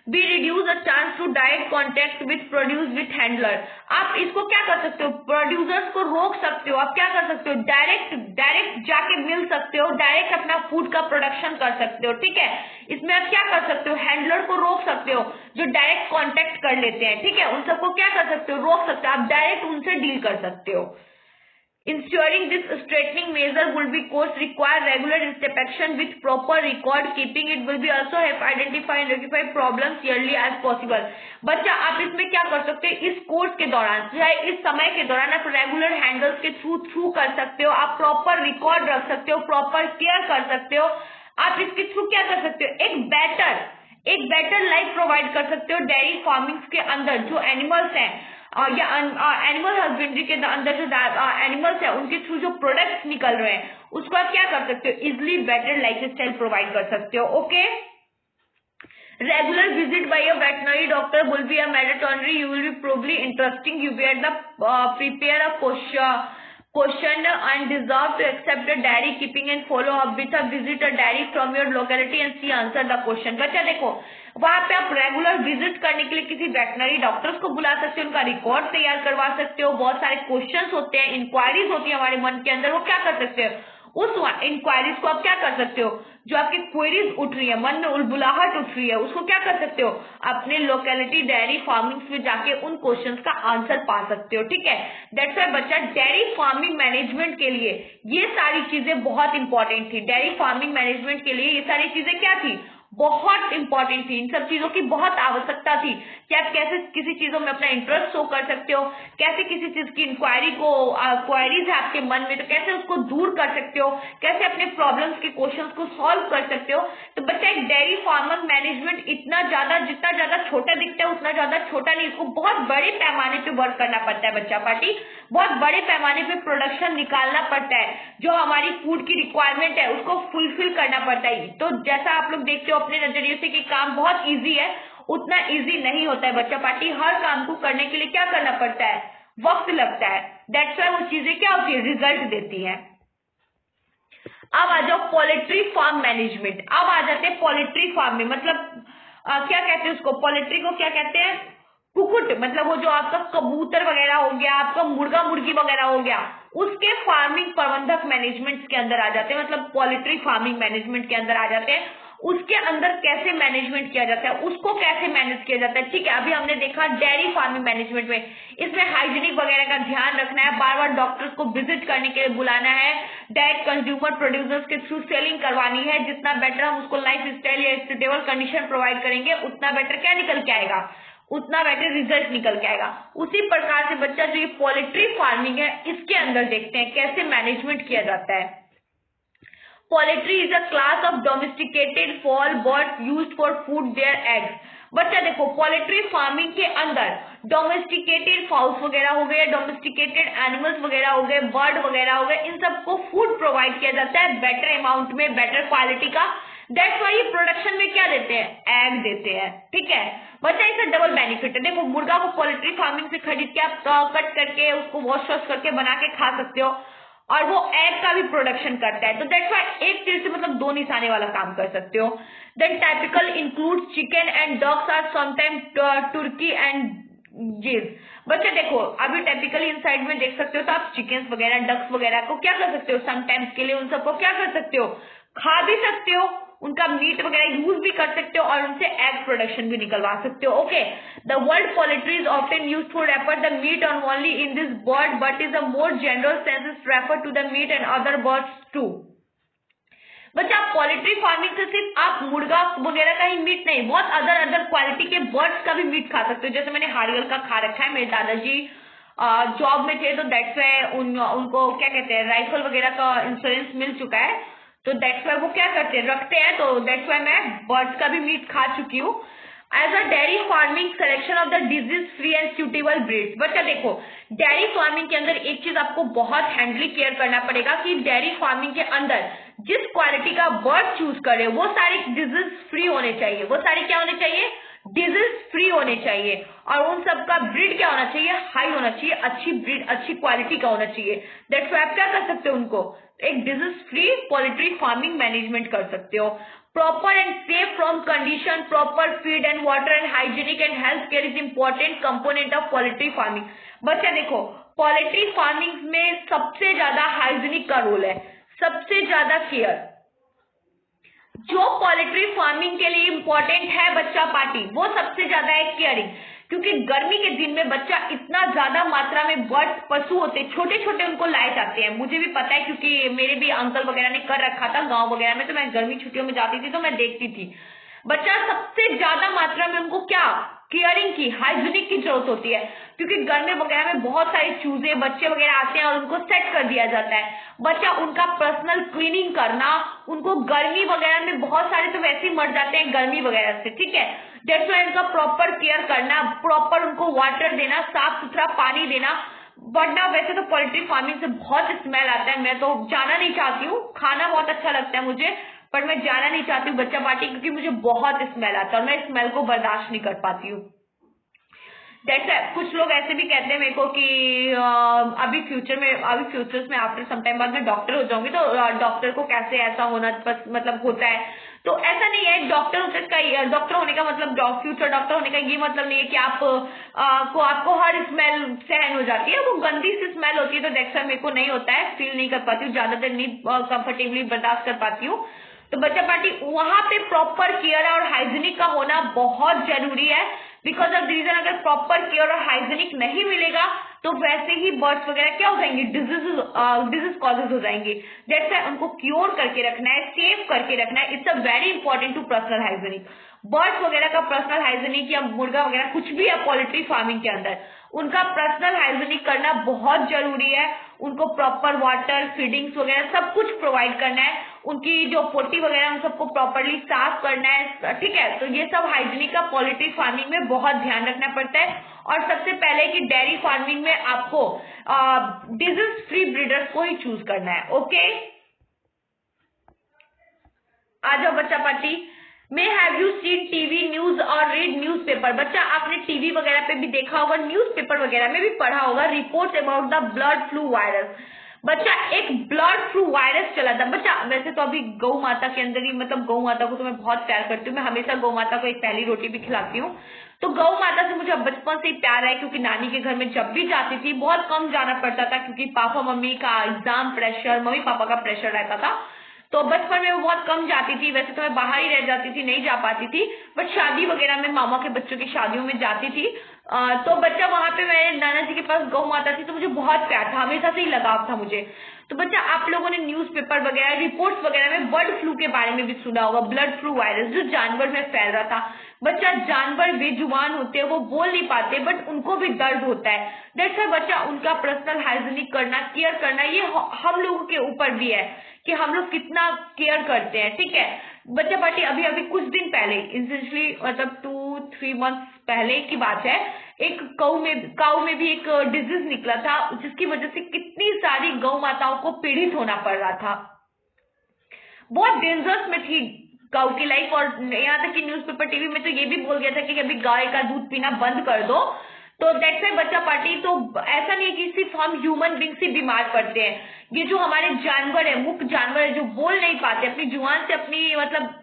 we reduce a chance to direct contact with produce with handler। आप इसको क्या कर सकते हो प्रोड्यूसर्स को रोक सकते हो, आप क्या कर सकते हो डायरेक्ट जाके मिल सकते हो, डायरेक्ट अपना फूड का प्रोडक्शन कर सकते हो। ठीक है, इसमें आप क्या कर सकते हो हैंडलर को रोक सकते हो जो डायरेक्ट कांटेक्ट कर लेते हैं। ठीक है, उन सबको क्या कर सकते हो रोक सकते हो, आप डायरेक्ट उनसे डील कर सकते हो। Ensuring this straightening measure will be course require regular inspection with proper record keeping. It will be also help identify and rectify problems early as possible। बच्चा आप इसमें क्या कर सकते हो इस कोर्स के दौरान चाहे इस समय के दौरान आप रेगुलर हैंडल्स के थ्रू कर सकते हो, आप प्रॉपर रिकॉर्ड रख सकते हो, प्रॉपर केयर कर सकते हो। आप इसके थ्रू क्या कर सकते हो एक बेटर लाइफ प्रोवाइड कर सकते हो डेयरी फार्मिंग के अंदर जो एनिमल्स हैं या एनिमल हस्बेंड्री के अंदर जो एनिमल्स है उनके थ्रू जो प्रोडक्ट्स निकल रहे हैं उसको आप क्या कर सकते हो easily better lifestyle provide कर सकते हो। Okay, regular visit by a veterinary doctor will be a mandatory. You will be probably interesting you where the prepare a question and deserve to accept the dairy keeping and follow up with a visit a dairy from your locality and see answer the question। बच्चा देखो वहां पे आप regular visit करने के लिए किसी veterinary doctors को बुला सकते हो, उनका रिकॉर्ड तैयार करवा सकते हो, बहुत सारे क्वेश्चंस होते हैं इंक्वायरीज होती है हमारे मन के अंदर, वो क्या कर सकते हो उस इंक्वायरीज को आप क्या कर सकते हो जो आपकी क्वेरीज उठ रही है मन में उलबुलाहट उठ रही है उसको क्या कर सकते हो अपने लोकेलिटी डेयरी फार्मिंग में जाके उन क्वेश्चंस का आंसर पा सकते हो। ठीक है, दैट्स व्हाई बच्चा डेयरी फार्मिंग मैनेजमेंट के लिए ये सारी चीजें बहुत इंपॉर्टेंट थी। डेयरी फार्मिंग मैनेजमेंट के लिए ये सारी चीजें क्या थी बहुत इंपॉर्टेंट थी, इन सब चीजों की बहुत आवश्यकता थी कि आप कैसे किसी चीजों में अपना इंटरेस्ट शो कर सकते हो, कैसे किसी चीज की इंक्वायरी को क्वायरीज है आपके मन में तो कैसे उसको दूर कर सकते हो, कैसे अपने प्रॉब्लम्स के क्वेश्चंस को सॉल्व कर सकते हो। तो बच्चा एक डेयरी फार्मर मैनेजमेंट इतना ज्यादा जितना ज्यादा छोटा दिखता है उतना ज्यादा छोटा नहीं, इसको बहुत बड़े पैमाने पे वर्क करना पड़ता है बच्चा पार्टी, बहुत बड़े पैमाने पे प्रोडक्शन निकालना पड़ता है, जो हमारी फूड की रिक्वायरमेंट है उसको फुलफिल करना पड़ता है। तो जैसा आप लोग देखते हो अपने नजरिए से कि काम बहुत इजी है, उतना इजी नहीं होता है बच्चा पार्टी, हर काम को करने के लिए क्या करना पड़ता है वक्त लगता है। दैट्स व्हाई वो चीजें क्या होती है रिजल्ट देती हैं। अब आ जाओ पोल्ट्री फार्म मैनेजमेंट। अब आ जाते हैं पोल्ट्री फार्म में, मतलब क्या कहते हैं उसको पोल्ट्री को क्या कहते हैं कुकुट, मतलब वो जो आपका कबूतर वगैरह हो गया, आपका मुर्गा मुर्गी वगैरह हो गया, उसके फार्मिंग प्रबंधक मैनेजमेंट के अंदर आ जाते हैं, मतलब पोल्ट्री फार्मिंग मैनेजमेंट के अंदर आ जाते हैं। उसके अंदर कैसे मैनेजमेंट किया जाता है, उसको कैसे मैनेज किया जाता है। ठीक है, अभी हमने देखा डेयरी फार्मिंग मैनेजमेंट में इसमें हाइजीनिक वगैरह का ध्यान रखना है, बार बार डॉक्टर्स को विजिट करने के लिए बुलाना है, डायरेक्ट कंज्यूमर प्रोड्यूसर्स के थ्रू सेलिंग करवानी है। जितना बेटर हम उसको लाइफ स्टाइल या स्टेबल कंडीशन प्रोवाइड करेंगे उतना बेटर क्या निकल के आएगा, उतना बेटर रिजल्ट निकल के आएगा। उसी प्रकार से बच्चा जो ये पोल्ट्री फार्मिंग है इसके अंदर देखते हैं कैसे मैनेजमेंट किया जाता है। Poultry is a class of domesticated fowl birds used for food their eggs। बच्चा देखो पोल्ट्री फार्मिंग के अंदर डोमेस्टिकेटेड फाउल्स वगैरह हो गए, डोमेस्टिकेटेड एनिमल्स वगैरह हो गए, बर्ड वगैरह हो गए, इन सबको फूड प्रोवाइड किया जाता है बेटर अमाउंट में, बेटर क्वालिटी का। दैट्स वाई ये प्रोडक्शन में क्या देते हैं एग देते हैं। ठीक है बच्चा, इससे डबल बेनिफिट है। देखो मुर्गा को पोल्ट्री फार्मिंग से खरीद के आप कट करके उसको वॉश करके बना के खा सकते हो और वो एग का भी प्रोडक्शन करता है, तो दैट्स व्हाई एक तीर से मतलब दो निशाने वाला काम कर सकते हो। Then typical include chicken and dogs are sometime turkey and जी बच्चा देखो, अभी टिपिकली इनसाइड में देख सकते हो तो आप चिकन्स वगैरह, डक्स वगैरह को क्या कर सकते हो, समटाइम्स के लिए उन सबको क्या कर सकते हो, खा भी सकते हो, उनका मीट वगैरह यूज भी कर सकते हो और उनसे एग प्रोडक्शन भी निकलवा सकते हो। Okay, the word poultry is often used to refer the meat on only in this bird but is a more general sense is refer to the meat and other birds too. बच्चा poultry farming से सिर्फ आप मुर्गा वगैरह का ही meet नहीं, बहुत other quality के बर्ड्स का भी मीट खा सकते हो। जैसे मैंने हारियल का खा रखा है, मेरे दादाजी जॉब में थे तो दैट्स वाई उनको क्या कहते हैं, राइफल वगैरह का इंश्योरेंस मिल चुका है, तो दैट्स वाई वो क्या करते हैं, रखते हैं, तो दैट्स वाई मैं बर्ड्स का भी मीट खा चुकी हूँ। As a dairy farming selection of the disease free and suitable breeds. बच्चा देखो, डेयरी फार्मिंग के अंदर एक चीज आपको बहुत हैंडली केयर करना पड़ेगा कि डेयरी फार्मिंग के अंदर जिस क्वालिटी का बर्ड चूज करे वो सारे डिजीज फ्री होने चाहिए, वो सारे क्या होने चाहिए, डिजीज फ्री होने चाहिए, और उन सब का ब्रीड क्या होना चाहिए, हाई होना चाहिए, अच्छी ब्रीड, अच्छी क्वालिटी का होना चाहिए। दैट्स व्हाई आप क्या कर सकते हो, उनको एक disease free poultry farming management कर सकते हो। Proper and safe from condition, proper feed and water and hygienic and health care is important component of poultry farming. बच्चा देखो, पोल्ट्री फार्मिंग में सबसे ज्यादा हाइजीनिक का रोल है, सबसे ज्यादा केयर जो पोल्ट्री फार्मिंग के लिए इंपॉर्टेंट है बच्चा पार्टी, वो सबसे ज्यादा है केयरिंग। क्योंकि गर्मी के दिन में बच्चा इतना ज्यादा मात्रा में बर्ड पशु होते, छोटे छोटे उनको लाए जाते हैं, मुझे भी पता है क्योंकि मेरे भी अंकल वगैरह ने कर रखा था गांव वगैरह में, तो मैं गर्मी छुट्टियों में जाती थी तो मैं देखती थी। बच्चा सबसे ज्यादा मात्रा में उनको क्या केयरिंग की, हाइजीनिक की जरूरत होती है, क्योंकि गर्मी वगैरह में बहुत सारे चूजे बच्चे वगैरह आते हैं और उनको सेट कर दिया जाता है। बच्चा उनका पर्सनल क्लीनिंग करना, उनको गर्मी वगैरह में बहुत सारे तो वैसे ही मर जाते हैं गर्मी वगैरह से, ठीक है, दैट्स व्हाई उनका प्रॉपर केयर करना, प्रॉपर उनको वाटर देना, साफ सुथरा पानी देना। वरना वैसे तो पोल्ट्री फार्मिंग से बहुत स्मेल आता है, मैं तो जाना नहीं चाहती हूँ, खाना बहुत अच्छा लगता है मुझे पर मैं जाना नहीं चाहती हूँ बच्चा पार्टी, क्योंकि मुझे बहुत स्मेल आता है और मैं स्मेल को बर्दाश्त नहीं कर पाती हूँ। कुछ लोग ऐसे भी कहते हैं मेरे को कि अभी फ्यूचर्स में आफ्टर सम टाइम बाद मैं डॉक्टर हो जाऊंगी, तो डॉक्टर को कैसे ऐसा होना मतलब होता है, तो ऐसा नहीं है। डॉक्टर होने का मतलब, फ्यूचर डॉक्टर होने का ये मतलब नहीं है कि आपको हर स्मेल सहन हो जाती है, वो गंदी सी स्मेल होती है, तो दैट्स व्हाई मेरे को नहीं होता है, फील नहीं कर पाती हूँ, ज्यादा देर नहीं कंफर्टेबली बर्दाश्त कर पाती हूँ। तो बच्चा पार्टी वहां पे प्रॉपर केयर और हाइजीनिक का होना बहुत जरूरी है, बिकॉज ऑफ रीजन अगर प्रॉपर केयर और हाइजीनिक नहीं मिलेगा तो वैसे ही बर्ड्स वगैरह क्या हो जाएंगे, डिजीज कॉजेज हो जाएंगे। दैट्स व्हाई उनको क्योर करके रखना है, सेव करके रखना है, it's a very important to personal hygienic. Birds वगैरह का पर्सनल हाइजीनिक या मुर्गा वगैरह कुछ भी है पोल्ट्री फार्मिंग के अंदर, उनका पर्सनल हाइजीनिक करना बहुत जरूरी है। उनको प्रॉपर वाटर, फीडिंग्स वगैरह सब कुछ प्रोवाइड करना है, उनकी जो पोटी वगैरह उन सबको प्रॉपरली साफ करना है, ठीक है। तो ये सब हाइजीनिक का पोल्ट्री फार्मिंग में बहुत ध्यान रखना पड़ता है। और सबसे पहले कि डेयरी फार्मिंग में आपको डिजीज फ्री ब्रीडर्स को ही चूज करना है। ओके, आ जाओ बच्चा party. May have you seen TV news और रीड न्यूज़पेपर। बच्चा आपने टीवी वगैरह पे भी देखा होगा, न्यूज़पेपर वगैरह में भी पढ़ा होगा reports about the blood flu virus. बच्चा एक ब्लड फ्लू वायरस चला था। बच्चा वैसे तो अभी गौ माता के अंदर ही, मतलब गौ माता को तो मैं बहुत प्यार करती हूँ, मैं हमेशा गौ माता को एक पहली रोटी भी खिलाती हूँ, तो गौ माता से मुझे बचपन से ही प्यार है, क्योंकि नानी के घर में जब भी जाती थी बहुत कम जाना पड़ता था, क्योंकि पापा मम्मी का एग्जाम प्रेशर, मम्मी पापा का प्रेशर रहता था, तो बचपन में वो बहुत कम जाती थी। वैसे तो मैं बाहर ही रह जाती थी, नहीं जा पाती थी, बट शादी वगैरह में मामा के बच्चों की शादियों में जाती थी। तो बच्चा वहां पे मेरे नाना जी के पास गौ माता थी, तो मुझे बहुत प्यार था, हमेशा से ही लगाव था मुझे। तो बच्चा आप लोगों ने न्यूज़पेपर वगैरह, रिपोर्ट्स वगैरह में बर्ड फ्लू के बारे में भी सुना होगा, ब्लड फ्लू वायरस जो जानवर में फैल रहा था। बच्चा जानवर बेजुबान होते हैं, वो बोल नहीं पाते, बट उनको भी दर्द होता है। दैट्स व्हाई बच्चा उनका पर्सनल हाइजीनिक करना, केयर करना, ये हम लोगों के ऊपर भी है कि हम लोग कितना केयर करते हैं, ठीक है। बच्चा पार्टी अभी कुछ दिन पहले, इंसेंटली मतलब 2-3 मंथ्स पहले की बात है, एक काऊ में भी एक डिजीज निकला था, जिसकी वजह से कितनी सारी गौ माताओं को पीड़ित होना पड़ रहा था। बहुत डेंजरस में थी काऊ की लाइफ, और यहाँ तक कि न्यूज़पेपर टीवी में तो ये भी बोल गया था कि अभी गाय का दूध पीना बंद कर दो। तो दैट्स व्हाई बच्चा पार्टी, तो ऐसा नहीं है कि सिर्फ हम ह्यूमन बींग से बीमार पड़ते हैं, ये जो हमारे जानवर है, मुख्य जानवर है, जो बोल नहीं पाते, अपनी जुबान से अपनी मतलब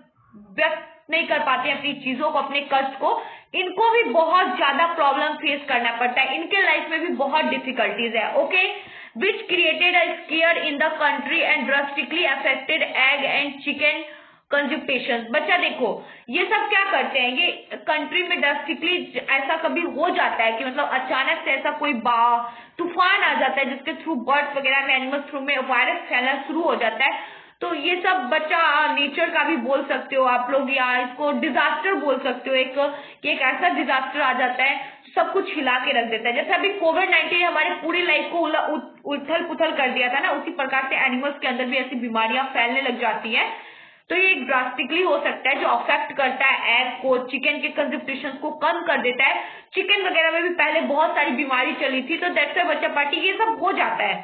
व्यक्त नहीं कर पाते अपनी चीजों को, अपने कष्ट को, इनको भी बहुत ज्यादा प्रॉब्लम फेस करना पड़ता है, इनके लाइफ में भी बहुत डिफिकल्टीज है। Okay, which created a scare in the country and drastically affected egg and chicken consumption. बच्चा देखो, ये सब क्या करते हैं, ये कंट्री में ड्रास्टिकली ऐसा कभी हो जाता है कि मतलब अचानक से ऐसा कोई तूफान आ जाता है जिसके थ्रू बर्ड्स वगैरह में, एनिमल्स थ्रू में वायरस फैलना शुरू हो जाता है। तो ये सब बच्चा नेचर का भी बोल सकते हो आप लोग, या इसको डिजास्टर बोल सकते हो। एक ऐसा डिजास्टर आ जाता है सब कुछ हिला के रख देता है। जैसे अभी कोविड-19 हमारे पूरी लाइफ को उथल पुथल कर दिया था ना, उसी प्रकार से एनिमल्स के अंदर भी ऐसी बीमारियां फैलने लग जाती है। तो ये ड्रास्टिकली हो सकता है जो अफेक्ट करता है एग को, चिकन के कंजम्पशन को कम कर देता है। चिकन वगैरह में भी पहले बहुत सारी बीमारी चली थी, तो दैट्स व्हाई बच्चा पार्टी ये सब हो जाता है,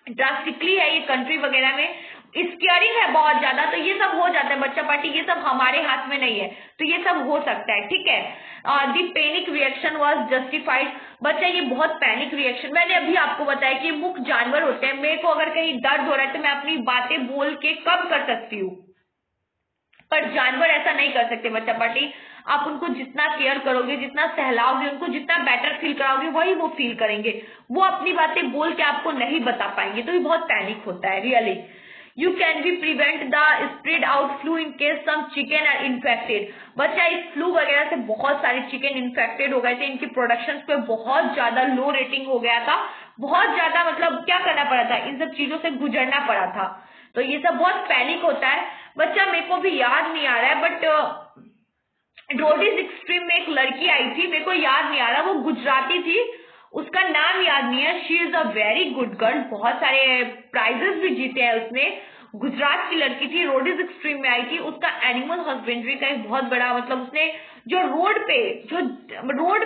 ड्रास्टिकली है ये कंट्री वगैरह में, स्केयरिंग है बहुत ज्यादा, तो ये सब हो जाता है बच्चा पार्टी। ये सब हमारे हाथ में नहीं है, तो ये सब हो सकता है, ठीक है। दी पैनिक रिएक्शन वाज जस्टिफाइड। बच्चा ये बहुत पैनिक रिएक्शन, मैंने अभी आपको बताया कि मुख्य जानवर होते हैं, मेरे को अगर कहीं दर्द हो रहा है तो मैं अपनी बातें बोल के कम कर सकती हूँ, पर जानवर ऐसा नहीं कर सकते बच्चा पार्टी। आप उनको जितना केयर करोगे, जितना सहलाओगे, उनको जितना बेटर फील कराओगे, वही वो फील करेंगे। वो अपनी बातें बोल के आपको नहीं बता पाएंगे, तो ये बहुत पैनिक होता है really. You can be prevent the spread out flu in case some chicken are infected. बच्चा इस फ्लू वगैरह से बहुत सारे चिकन इन्फेक्टेड हो गए थे, इनकी प्रोडक्शन पे बहुत ज्यादा लो रेटिंग हो गया था, बहुत ज्यादा मतलब क्या करना पड़ा था, इन सब चीजों से गुजरना पड़ा था। तो ये सब बहुत पैनिक होता है बच्चा। मेरे को भी याद नहीं आ रहा है, बट रोडीज एक्सट्रीम में एक लड़की आई थी, मेरे को याद नहीं आ रहा, वो गुजराती थी, उसका नाम याद नहीं है। She is a very good girl, बहुत सारे प्राइजेस भी जीते हैं उसने। गुजरात की लड़की थी, रोडीज एक्सट्रीम में आई थी। उसका एनिमल हस्बेंड्री का एक बहुत बड़ा मतलब, उसने जो रोड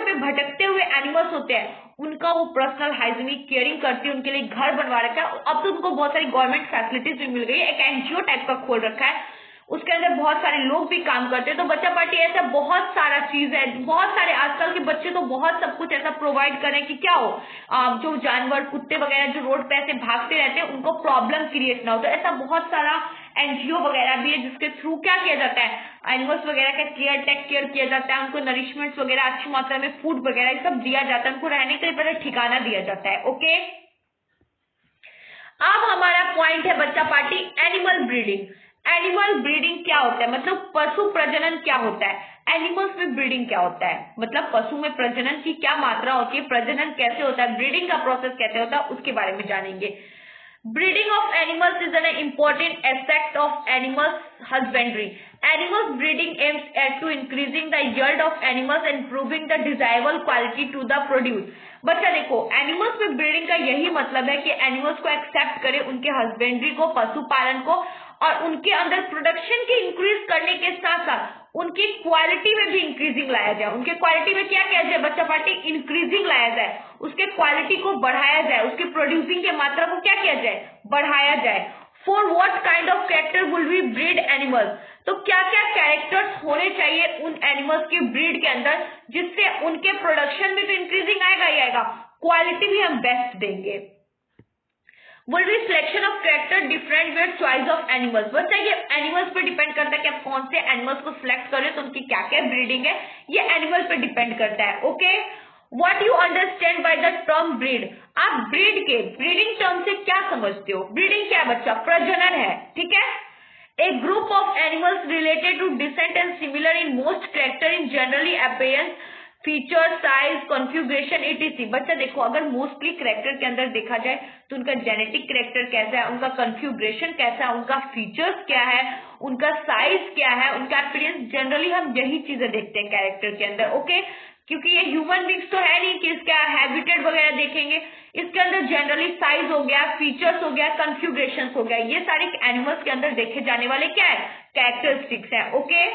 पे भटकते हुए एनिमल्स होते हैं उनका वो पर्सनल हाइजीनिक केयरिंग करती है, उनके लिए घर बनवा रखा है। अब तो उनको बहुत सारी गवर्नमेंट फैसिलिटीज भी मिल गई है, एक एनजीओ टाइप का खोल रखा है, उसके अंदर बहुत सारे लोग भी काम करते हैं। तो बच्चा पार्टी ऐसा बहुत सारा चीज है, बहुत सारे आजकल के बच्चे तो बहुत सब कुछ ऐसा प्रोवाइड करें कि क्या हो, जो जानवर कुत्ते वगैरह जो रोड पे ऐसे भागते रहते हैं उनको प्रॉब्लम क्रिएट ना हो। तो ऐसा बहुत सारा एनजीओ वगैरह भी है जिसके थ्रू क्या किया जाता है, एनिमल्स वगैरह का टेक केयर किया जाता है, उनको नरिशमेंट्स वगैरह अच्छी मात्रा में फूड वगैरह सब दिया जाता है, उनको रहने के लिए पहले ठिकाना दिया जाता है। ओके, अब हमारा पॉइंट है बच्चा party animal breeding. Animal breeding क्या होता है, मतलब पशु प्रजनन क्या होता है, एनिमल्स में ब्रीडिंग क्या होता है, मतलब पशु में प्रजनन की क्या मात्रा होती है, प्रजनन कैसे होता है, ब्रीडिंग का प्रोसेस कैसे होता है, उसके बारे में जानेंगे। Breeding of animals is an important aspect of animals husbandry. Animals breeding aims at to increasing the yield of animals and improving the desirable quality to the produce. बच्चा देखो, एनिमल्स में ब्रीडिंग का यही मतलब है कि एनिमल्स को accept करे, उनके हस्बेंड्री को, पशुपालन को, और उनके अंदर प्रोडक्शन की इंक्रीज करने के साथ साथ उनकी क्वालिटी में भी इंक्रीजिंग लाया जाए। उनके क्वालिटी में क्या किया जाए बच्चा पार्टी, इंक्रीजिंग लाया जाए, उसके क्वालिटी को बढ़ाया जाए, उसके प्रोड्यूसिंग की मात्रा को क्या किया जाए, बढ़ाया जाए। For what kind of character will we breed animals, तो क्या क्या कैरेक्टर्स होने चाहिए उन एनिमल्स की ब्रीड के अंदर जिससे उनके प्रोडक्शन में तो इंक्रीजिंग आएगा ही आएगा, क्वालिटी भी हम बेस्ट देंगे। will be selection of character different with choice of animals। बच्चा ये एनिमल्स पे डिपेंड करता है कि आप कौन से एनिमल्स को सिलेक्ट करें, तो उनकी क्या क्या ब्रीडिंग है, ये एनिमल पे डिपेंड करता है। Okay, what you understand by the term breed, आप ब्रीडिंग टर्म से क्या समझते हो। ब्रीडिंग क्या बच्चा, प्रजनन है, ठीक है। A group of animals related to descent and similar in most character in generally appearance, feature, size, configuration etc। बच्चा देखो, अगर मोस्टली करेक्टर के अंदर देखा जाए तो उनका जेनेटिक करेक्टर कैसा है, उनका कॉन्फ़िगरेशन कैसा है, उनका फीचर्स क्या है, उनका साइज क्या है, उनका अपीयरेंस, जनरली हम यही चीजें देखते हैं कैरेक्टर के अंदर। ओके, क्योंकि ये ह्यूमन बींग्स तो है नहीं कि इसका हैबिटेट वगैरह देखेंगे, इसके अंदर जनरली साइज हो गया, फीचर्स हो गया, कॉन्फ़िगरेशन हो गया, ये सारे एनिमल्स के अंदर देखे जाने वाले क्या है, कैरेक्टरिस्टिक्स है। Okay,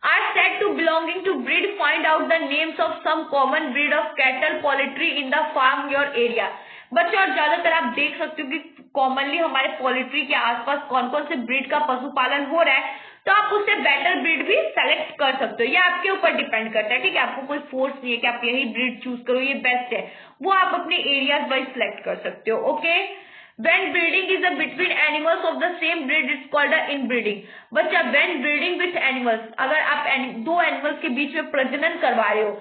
are said to belonging to breed, find out the names of some common breed of cattle, poultry in the farm your area। बच्चों, और ज्यादातर आप देख सकते हो कि कॉमनली हमारे पोल्ट्री के आसपास कौन कौन से ब्रीड का पशुपालन हो रहा है, तो आप उससे बेटर ब्रीड भी सेलेक्ट कर सकते हो, ये आपके ऊपर डिपेंड करता है, ठीक है। आपको कोई फोर्स नहीं है कि आप यही ब्रीड चूज करो, ये बेस्ट है, वो आप अपने एरियाज वाइज सिलेक्ट कर सकते हो। Okay, When breeding is between animals of the same breed, it's called inbreeding. बच्चा when breeding with animals, अगर आप दो एनिमल्स के बीच में प्रजनन करवा रहे हो,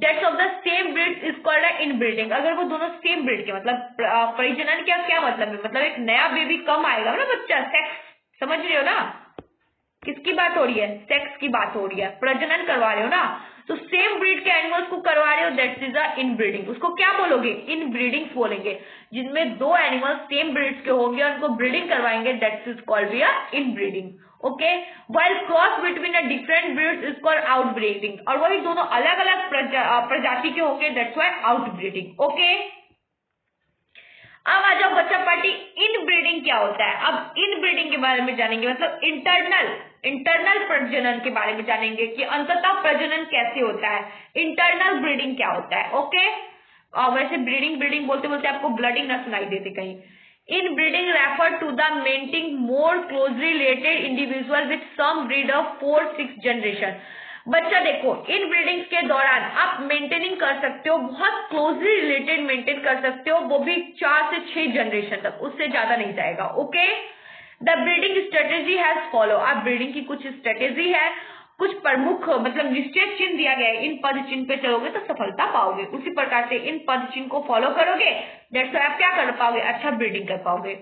that's of the same breed is called inbreeding. अगर वो दोनों सेम ब्रीड के, मतलब प्रजनन क्या मतलब है, मतलब एक नया बेबी कम आएगा ना बच्चा, सेक्स समझ रहे हो ना, किसकी बात हो रही है, सेक्स की बात हो रही है, प्रजनन करवा रहे हो ना, तो सेम ब्रीड के एनिमल्स को करवा रहे हो, दैट इज अ इनब्रीडिंग. उसको क्या बोलोगे, इनब्रीडिंग बोलेंगे. जिनमें दो एनिमल्स सेम ब्रीड्स के होंगे और उनको ब्रीडिंग करवाएंगे, that is called be a inbreeding. Okay, while cross between a different breeds is called outbreeding. और वही दोनों अलग अलग प्रजाति के होंगे, दैट्स व्हाई आउटब्रीडिंग. ओके, अब आ जाओ बच्चा पार्टी, इनब्रीडिंग क्या होता है. अब इनब्रीडिंग के बारे में जानेंगे, मतलब इंटरनल प्रजनन के बारे में जानेंगे कि अंततः प्रजनन कैसे होता है. इंटरनल ब्रीडिंग क्या होता है. ओके, वैसे ब्रीडिंग बोलते बोलते आपको ब्लडिंग ना सुनाई देते कहीं. Inbreeding refer to the maintaining more closely related individual with some breed of 4-6 generation. बच्चा देखो, इन ब्रीडिंग के दौरान आप मेंटेनिंग कर सकते हो, बहुत क्लोजली रिलेटेड मेंटेन कर सकते हो, वो भी 4 से 6 जनरेशन तक, उससे ज्यादा नहीं जाएगा. Okay, the breeding strategy has follow. अब ब्रीडिंग की कुछ स्ट्रेटेजी है, कुछ प्रमुख मतलब निश्चित चिन्ह दिया गया है, इन पद चिन्ह पे चलोगे तो सफलता पाओगे. उसी प्रकार से इन पद चिन्ह को फॉलो करोगे, दैट्स व्हाई आप क्या कर पाओगे, अच्छा ब्रीडिंग कर पाओगे.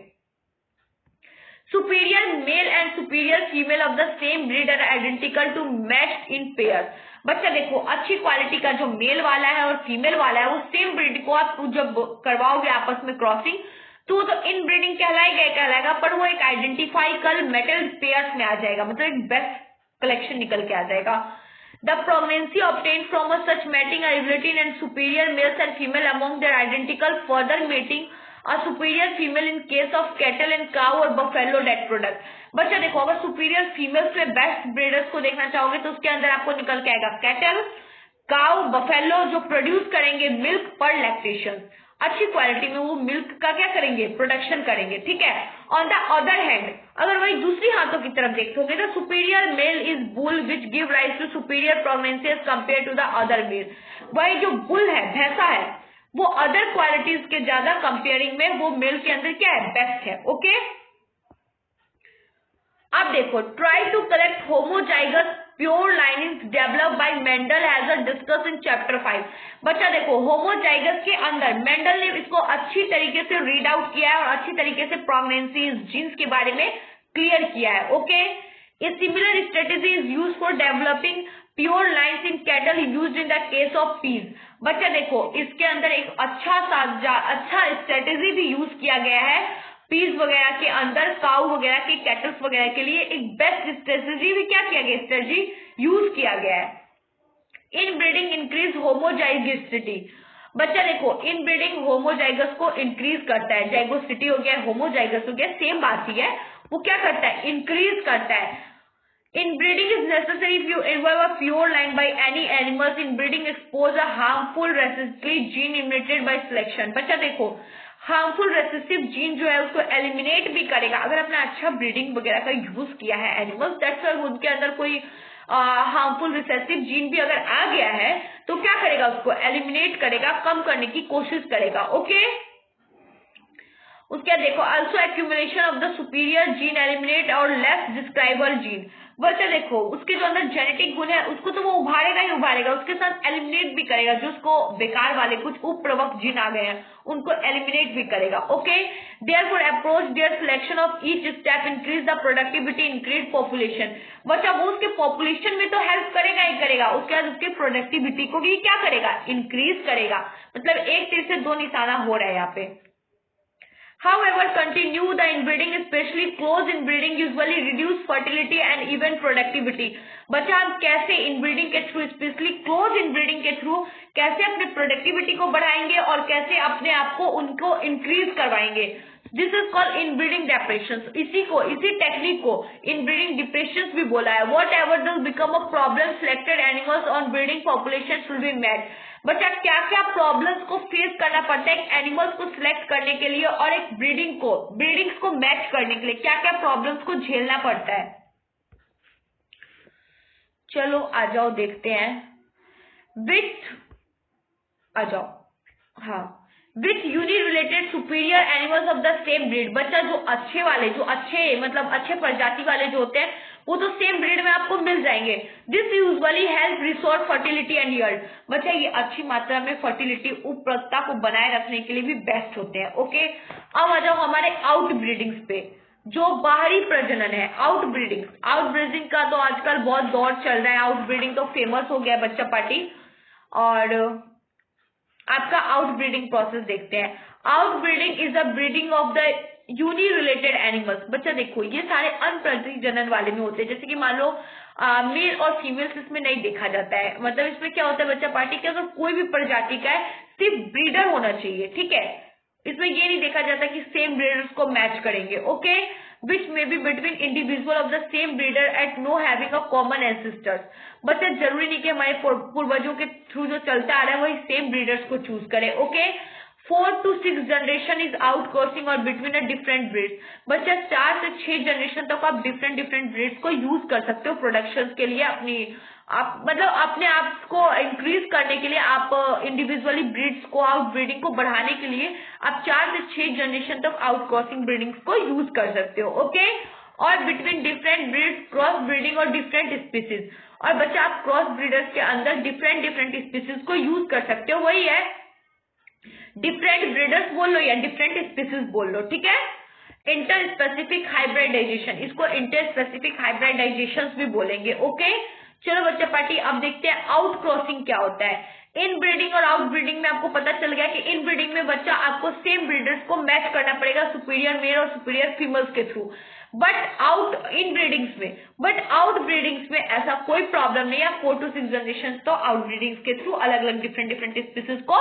Superior male and superior female of the same breed are identical to matched in pairs. बच्चा देखो, अच्छी क्वालिटी का जो मेल वाला है और फीमेल वाला है, वो सेम ब्रीड को आप जब करवाओगे आपस में क्रॉसिंग, तो इनब्रीडिंग कहलाएगा, पर वो एक आइडेंटिफाइकल मेटल पेयर्स में आ जाएगा, मतलब एक बेस्ट कलेक्शन निकल के आ जाएगा. The pregnancy obtained from a such mating are resulting in superior males and female among their identical, further mating a superior female in case of cattle and cow और buffalo that product. बच्चा देखो, अगर superior females में best breeders को देखना चाहोगे तो उसके अंदर आपको निकल के आएगा कैटल, काउ, बफेलो, जो प्रोड्यूस करेंगे मिल्क पर लैक्टेशन. अच्छी क्वालिटी में वो मिल्क का क्या करेंगे, प्रोडक्शन करेंगे. ठीक है. ऑन द अदर हैंड, अगर वही दूसरी हाथों की तरफ देखोगे तो superior male is bull which give rise to superior pregnancy as compare to the other male. वही जो बुल है, भैंसा है, वो अदर क्वालिटीज के ज्यादा कंपेयरिंग में वो मेल के अंदर क्या है, बेस्ट है. ओके, अब देखो, try to collect homozygous pure lining developed by Mendel as discuss in chapter 5. बच्चा देखो, होमोजाइगस के अंदर मेंडल ने इसको अच्छी तरीके से रीड आउट किया है और अच्छी तरीके से प्रेगनेंसी जीन्स के बारे में क्लियर किया है. Okay, a similar strategy is used for developing pure lines in cattle used in the case of peas. बच्चा देखो, इसके अंदर एक अच्छा स्ट्रेटेजी भी यूज किया गया है पीज वगैरह के अंदर, काउ वगैरह के, कैटल्स वगैरह के लिए एक बेस्ट स्ट्रेटेजी भी क्या किया गया, स्ट्रेटेजी यूज किया गया है. इन ब्रीडिंग इंक्रीज होमोजाइगसिटी. बच्चा देखो, इन ब्रीडिंग होमोजाइगस को इंक्रीज करता है. जाइगोसिटी हो गया, होमोजाइगस हो गया, सेम बात ही है. वो क्या करता है, इंक्रीज करता है. Inbreeding is necessary if you involve a pure line by any animals. Inbreeding expose a harmful recessive gene eliminated by selection. बच्चा देखो, हार्मफुल रेसेसिव जीन जो है उसको एलिमिनेट भी करेगा. अगर आपने अच्छा ब्रीडिंग वगैरह का यूज किया है एनिमल्स, दैट्स व्हाई उनके अंदर कोई हार्मफुल रिसेसिव जीन भी अगर आ गया है तो क्या करेगा, उसको एलिमिनेट करेगा, कम करने की कोशिश करेगा. ओके, उसके देखो, also accumulation of the superior gene eliminate और लेस डिस्क्राइबर जीन. बच्चा देखो, उसके जो अंदर जेनेटिक गुण है उसको तो वो उभारेगा ही उभारेगा, उसके साथ एलिमिनेट भी करेगा. जो उसको बेकार वाले कुछ उपप्रवक जीन आ गए हैं उनको एलिमिनेट भी करेगा. Okay, therefore approach there selection of each step increase the productivity, increase population. बच्चा वो उसके पॉपुलेशन में तो हेल्प करेगा ही करेगा, उसके बाद उसके प्रोडक्टिविटी को भी क्या करेगा, इंक्रीज करेगा. मतलब एक तीर से दो निशाना हो रहा है यहाँ पे. However, continue the inbreeding, especially close inbreeding, usually reduce fertility and even productivity. बच्चा हम कैसे inbreeding के थ्रू, स्पेशली क्लोज inbreeding के थ्रू कैसे अपने प्रोडक्टिविटी को बढ़ाएंगे और कैसे अपने आप को उनको इंक्रीज करवाएंगे. This is called inbreeding depression. इसी टेक्निक को इनब्रीडिंग डिप्रेशन भी बोला है. Whatever does become a problem, selected animals on breeding population should be mate. बच्चा क्या क्या प्रॉब्लम्स को फेस करना पड़ता है एक एनिमल्स को सिलेक्ट करने के लिए और एक ब्रीडिंग्स को मैच करने के लिए क्या क्या प्रॉब्लम्स को झेलना पड़ता है. चलो आ जाओ देखते हैं. विथ आ जाओ. हाँ, with unrelated superior animals of the same breed. बच्चा जो अच्छे वाले, जो अच्छे मतलब अच्छे प्रजाति वाले जो होते हैं वो तो सेम ब्रीड में आपको मिल जाएंगे। This usually help restore fertility and yield. बच्चा ये अच्छी मात्रा में फर्टिलिटी, उपरता को बनाए रखने के लिए भी बेस्ट होते हैं। ओके, अब आ जाओ हमारे आउट ब्रीडिंग्स पे, जो बाहरी प्रजनन है। आउट ब्रीडिंग का तो आजकल बहुत दौर चल रहा है, आउट ब्रीडिंग तो फेमस हो गया बच्चा पार्टी। और आपका आउट ब्रीडिंग प्रोसेस देखते हैं। Outbreeding is the breeding of the unrelated animals. बच्चा देखो ये सारे अनप्रजनन वाले में होते हैं, जैसे कि मान लो मेल और फीमेल्स इसमें नहीं देखा जाता है। मतलब इसमें क्या होता है बच्चा पार्टी के, अगर कोई भी प्रजाति का है सिर्फ ब्रीडर होना चाहिए, ठीक है। इसमें ये नहीं देखा जाता कि सेम ब्रीडर्स को मैच करेंगे। Okay, which may be between individual of the same breeder at no having a common ancestors. बच्चा जरूरी नहीं कि हमारे पूर्वजों के थ्रू जो चलता आ रहा है वही सेम ब्रीडर्स को चूज करे। Okay, 4 to 6 generation is out crossing और बिटवीन अ डिफरेंट ब्रीड्स। बच्चा 4 से 6 जनरेशन तक आप डिफरेंट ब्रीड्स को यूज कर सकते हो प्रोडक्शन के लिए, आप मतलब अपने आप को इंक्रीज करने के लिए। आप इंडिविजुअली ब्रीड्स को, आउट ब्रीडिंग को बढ़ाने के लिए आप 4 से 6 जनरेशन तक आउट क्रॉसिंग ब्रीडिंग्स को यूज कर सकते हो। ओके, और between different breeds cross breeding और डिफरेंट स्पीसीज। और बच्चा आप क्रॉस ब्रीडर्स के अंदर डिफरेंट स्पीसीज को यूज कर सकते हो। वही है, डिफरेंट ब्रीडर्स बोल लो या डिफरेंट स्पीसीज बोल लो, ठीक है। इंटर स्पेसिफिक हाइब्रिडाइजेशन, इसको इंटर स्पेसिफिक हाइब्रिडाइजेशन भी बोलेंगे। ओके, चलो बच्चा पार्टी अब देखते हैं आउट क्रॉसिंग क्या होता है। इन ब्रीडिंग और आउट ब्रीडिंग में आपको पता चल गया कि इन ब्रीडिंग में बच्चा आपको सेम ब्रीडर्स को मैच करना पड़ेगा सुपीरियर मेल और सुपीरियर फीमेल्स के थ्रू। बट आउट ब्रीडिंग्स में ऐसा कोई प्रॉब्लम नहीं है। 4 to 6 जनरेशन तो आउट ब्रीडिंग्स के थ्रू अलग अलग डिफरेंट स्पीसीज को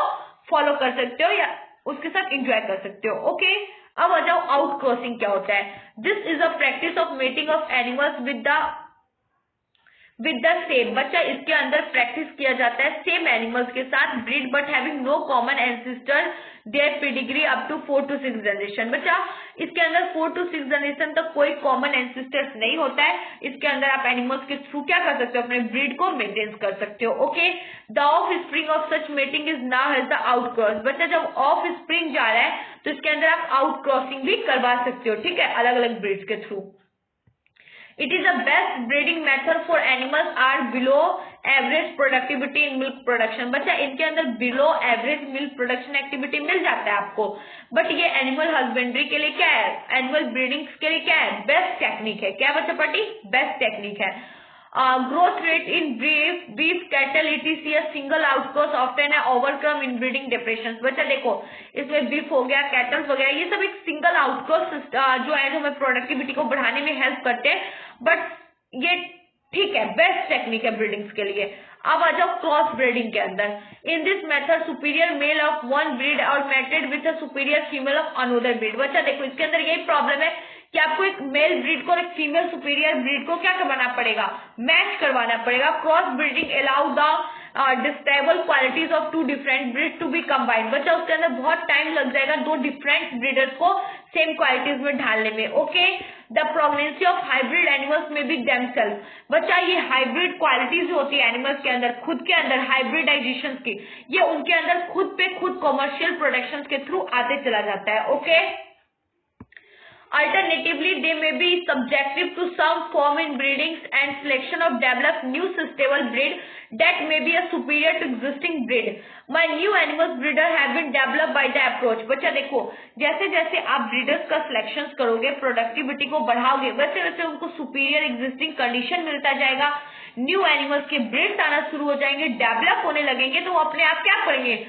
फॉलो कर सकते हो या उसके साथ एंजॉय कर सकते हो। ओके, अब आ जाओ आउट क्रॉसिंग क्या होता है। This is a practice of mating of animals with the same. बच्चा इसके अंदर प्रैक्टिस किया जाता है सेम एनिमल्स के साथ breed but having no common ancestor their pedigree up to 4 to 6 generation. बच्चा इसके अंदर 4 to 6 जनरेशन तक कोई कॉमन एंसेस्टर्स नहीं होता है। इसके अंदर आप एनिमल्स के थ्रू क्या कर सकते हो, अपने ब्रीड को मेंटेन कर सकते हो। Okay, the offspring of such mating is now as the outcross. बच्चा जब ऑफ स्प्रिंग जा रहा है तो इसके अंदर आप आउट क्रॉसिंग भी करवा सकते हो, ठीक है, अलग अलग ब्रीड्स के through. It is the best breeding method for animals are below average productivity in milk production। बच्चा इनके अंदर below average milk production activity मिल जाता है आपको, बट ये एनिमल हस्बेंड्री के लिए क्या है, एनिमल ब्रीडिंग के लिए क्या है, बेस्ट टेक्निक है। क्या बच्चा पार्टी, बेस्ट टेक्निक है। Growth rate in beef cattle etc single outcross often है ओवरकम इन ब्रीडिंग डिप्रेशन। बच्चा देखो इसमें बीफ हो गया, कैटल्स वगैरह, ये सब एक सिंगल आउटक्रॉस जो है जो हमें प्रोडक्टिविटी को बढ़ाने में हेल्प करते हैं, बट ये ठीक है, बेस्ट टेक्निक है ब्रीडिंग्स के लिए। अब आ जाओ क्रॉस ब्रीडिंग के अंदर। In this method superior male of one breed और mated with a superior female of another breed. बच्चा देखो इसके अंदर यही प्रॉब्लम है कि आपको एक मेल ब्रीड को और एक फीमेल सुपीरियर ब्रीड को क्या करवाना पड़ेगा, मैच करवाना पड़ेगा। Cross breeding allow the desirable qualities of 2 different breed to be combined. बच्चा उसके अंदर बहुत टाइम लग जाएगा 2 डिफरेंट ब्रीडर्स को सेम क्वालिटीज में ढालने में। Okay, the pregnancy of hybrid animals में बी देमसेल्फ। बच्चा ये हाइब्रिड क्वालिटीज जो होती है एनिमल्स के अंदर, खुद के अंदर हाइब्रिडाइजेशन की, ये उनके अंदर खुद पे खुद कॉमर्शियल प्रोडक्शन के थ्रू आते चला जाता है। Okay, Alternatively, they may be subjective to some form in breedings and selection of develop new suitable breed that may be a superior to existing breed. My new animals breeder have been developed by the approach। बच्चा देखो जैसे जैसे आप breeders का selection करोगे, productivity को बढ़ाओगे, वैसे वैसे उनको सुपीरियर एग्जिस्टिंग कंडीशन मिलता जाएगा, न्यू एनिमल्स के ब्रीड्स आना शुरू हो जाएंगे, डेवलप होने लगेंगे, तो वो अपने आप क्या करेंगे,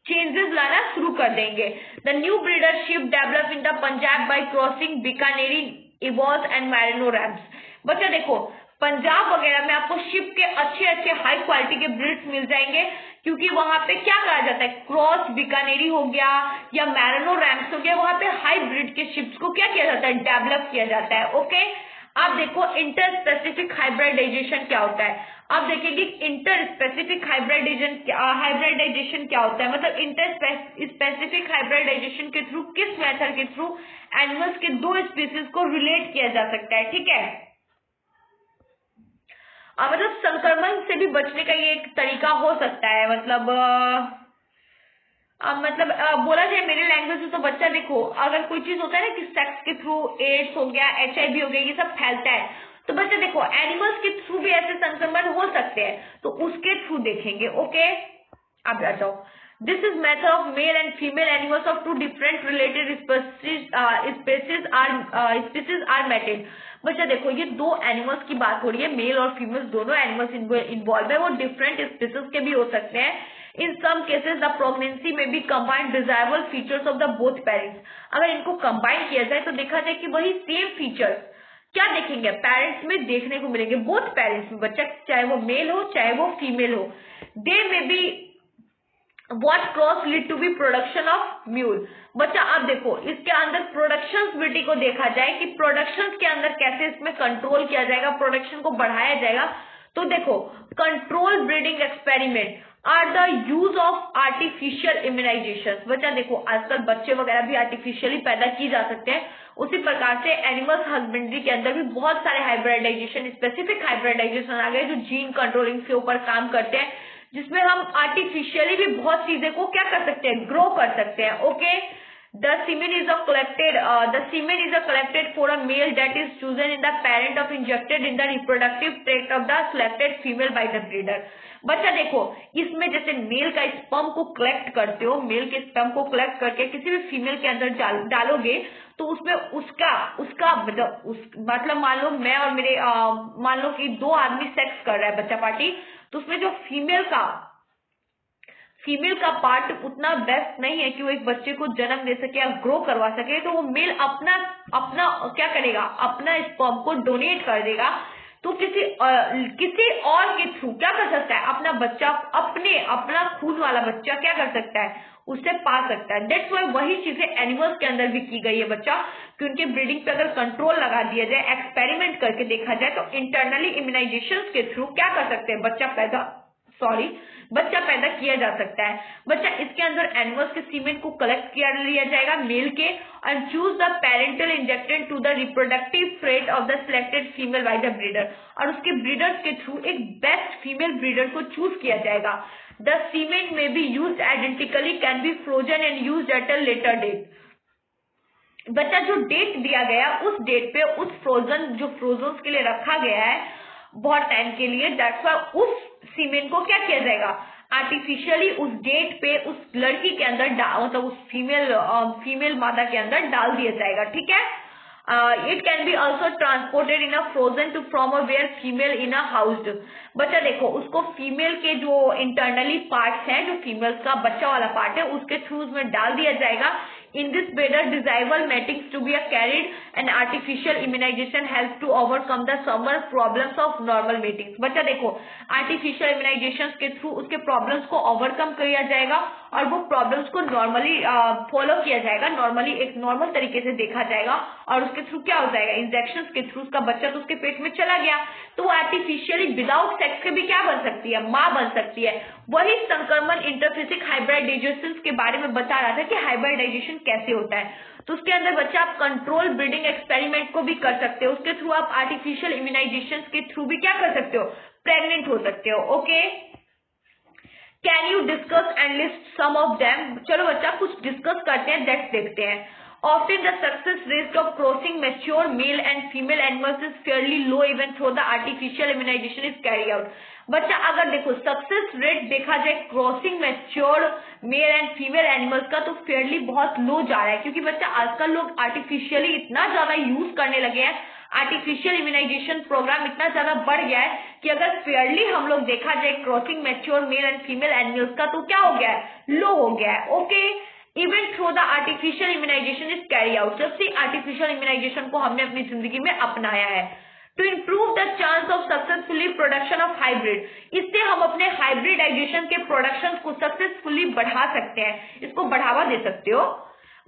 चेंजेस लाना शुरू कर देंगे। The new breedership develop in the Punjab by crossing Bikaneri ewes and merino rams. बच्चा देखो पंजाब वगैरह में आपको शिप के अच्छे हाई क्वालिटी के ब्रीड्स मिल जाएंगे, क्योंकि वहां पे क्या कहा जाता है, क्रॉस बीकानेरी हो गया या मैरिनो रैम्स हो गया, वहां पे हाई ब्रीड के शिप्स को क्या किया जाता है, डेवलप किया जाता है। ओके, अब देखो इंटर स्पेसिफिक हाइब्रिडाइजेशन क्या होता है। अब देखेंगे इंटर स्पेसिफिक हाइब्रिडाइजेशन क्या होता है, मतलब इंटर स्पेसिफिक हाइब्रिडाइजेशन के थ्रू किस मेथड के थ्रू एनिमल्स के 2 स्पीसीज को रिलेट किया जा सकता है, ठीक है। मतलब संक्रमण से भी बचने का ये एक तरीका हो सकता है, मतलब बोला जाए मेरे लैंग्वेज में तो बच्चा देखो, अगर कोई चीज होता है ना कि सेक्स के थ्रू एड्स हो गया, HIV हो गया, ये सब फैलता है, तो बच्चा देखो एनिमल्स के थ्रू भी ऐसे संक्रमण हो सकते हैं, तो उसके थ्रू देखेंगे। ओके, अब आ जाओ। This is method of male and female animals of two different related species are mated. बच्चा देखो ये दो एनिमल्स की बात हो रही है, मेल और फीमेल दोनों एनिमल्स इन्वॉल्व है, वो डिफरेंट स्पीसीज के भी हो सकते हैं। इन सम केसेस द प्रेगनेंसी में B combined desirable features of the both parents. अगर इनको कंबाइन किया जाए तो देखा जाए कि वही सेम फीचर्स क्या देखेंगे, पेरेंट्स में देखने को मिलेंगे, बोथ पेरेंट्स में, बच्चा चाहे वो मेल हो चाहे वो फीमेल हो। दे में B What cross lead to be production of mule। बच्चा आप देखो इसके अंदर प्रोडक्शंसबिलिटी को देखा जाए कि प्रोडक्शंस के अंदर कैसे इसमें कंट्रोल किया जाएगा, प्रोडक्शन को बढ़ाया जाएगा। तो देखो control breeding experiment are the use of artificial immunization. बच्चा देखो आजकल बच्चे वगैरह भी आर्टिफिशियली पैदा किए जा सकते हैं, उसी प्रकार से एनिमल्स हस्बेंड्री के अंदर भी बहुत सारे हाइब्रिडाइजेशन, स्पेसिफिक हाइब्रिडाइजेशन आ गए जो जीन कंट्रोलिंग के ऊपर काम करते हैं, जिसमें हम आर्टिफिशियली भी बहुत चीजें को क्या कर सकते हैं, ग्रो कर सकते हैं। Okay, the semen is collected for a male that is chosen in the parent of injected in the reproductive tract of the selected female by the breeder। बच्चा देखो इसमें जैसे मेल का स्पर्म को कलेक्ट करते हो, मेल के sperm को कलेक्ट करके किसी भी फीमेल के अंदर डालोगे तो उसमें उसका मतलब मान लो मैं और मेरे मान लो कि दो आदमी सेक्स कर रहा है बच्चा पार्टी, तो उसमें जो फीमेल का पार्ट उतना बेस्ट नहीं है कि वो एक बच्चे को जन्म दे सके या ग्रो करवा सके, तो वो मेल अपना क्या करेगा, अपना स्पर्म को डोनेट कर देगा। तो किसी और के थ्रू क्या कर सकता है, अपना बच्चा अपना खून वाला बच्चा क्या कर सकता है, उससे पा सकता है। दैट्स वाई वही चीजें एनिमल्स के अंदर भी की गई है बच्चा, कि उनके ब्रीडिंग पे अगर कंट्रोल लगा दिया जाए, एक्सपेरिमेंट करके देखा जाए तो इंटरनली इम्यूनाइजेशन के थ्रू क्या कर सकते हैं, बच्चा पैदा किया जा सकता है। बच्चा इसके अंदर एनिमल्स के सीमेन को कलेक्ट किया लिया जाएगा मेल के, and choose the parental injected to the reproductive trait of the selected female by the breeder, और उसके ब्रीडर्स के थ्रू एक बेस्ट फीमेल ब्रीडर को चूज किया जाएगा। The semen may be used identically, can be frozen and used at a later date. बच्चा जो date दिया गया उस डेट पे उस फ्रोजन के लिए रखा गया है बहुत टाइम के लिए, दैट्स वाई उस सीमेन को क्या किया जाएगा, आर्टिफिशियली उस डेट पे उस लड़की के अंदर मतलब उस फीमेल मादा के अंदर डाल दिया जाएगा। ठीक है, it can be also transported in a frozen to from a where female in a housed. बच्चा देखो उसको फीमेल के जो इंटरनली पार्ट्स हैं, जो फीमेल्स का बच्चा वाला पार्ट है, उसके थ्रू उसमें डाल दिया जाएगा। In this better desirable matings to be carried, and artificial immunization helps to overcome the summer problems of normal matings। बच्चा देखो artificial immunizations के थ्रू उसके प्रॉब्लम्स को ओवरकम किया जाएगा और वो प्रॉब्लम्स को नॉर्मली फॉलो किया जाएगा, नॉर्मली एक नॉर्मल तरीके से देखा जाएगा, और उसके थ्रू क्या हो जाएगा, इंजेक्शन के थ्रू उसका बच्चा तो उसके पेट में चला गया, तो वो आर्टिफिशियली विदाउट सेक्स के भी क्या बन सकती है, माँ बन सकती है। वही संक्रमण इंटरफिजिक हाइब्रिडाइजेशन के बारे में बता रहा था कि हाइब्रिडाइजेशन कैसे होता है, तो उसके अंदर बच्चा आप कंट्रोल ब्रीडिंग एक्सपेरिमेंट को भी कर सकते हो, उसके थ्रू आप आर्टिफिशियल इम्यूनाइजेशन के थ्रू भी क्या कर सकते हो, प्रेग्नेंट हो सकते हो। Okay, can you discuss and list some of them. चलो बच्चा कुछ डिस्कस करते हैं, दैट्स देखते हैं। Often the success rate of crossing mature male and female animals is fairly low even though the artificial immunization is carried out। बच्चा अगर देखो सक्सेस रेट देखा जाए crossing mature mail and female animals का तो Fairlie बहुत लो जा रहा है, क्योंकि बच्चा आजकल लोग आर्टिफिशियली इतना ज्यादा यूज करने लगे हैं, आर्टिफिशियल इम्यूनाइजेशन प्रोग्राम इतना ज्यादा बढ़ गया है कि अगर फेयरली हम लोग देखा जाए crossing mature mail and female animals का तो क्या हो गया है, लो हो गया है। Okay, even through the artificial immunization is carry out, जब से आर्टिफिशियल इम्यूनाइजेशन को हमने अपनी जिंदगी में अपनाया है। To improve the chance of successfully production of hybrid, इससे हम अपने हाइब्रिडाइजेशन के प्रोडक्शन को सक्सेसफुली बढ़ा सकते हैं, इसको बढ़ावा दे सकते हो।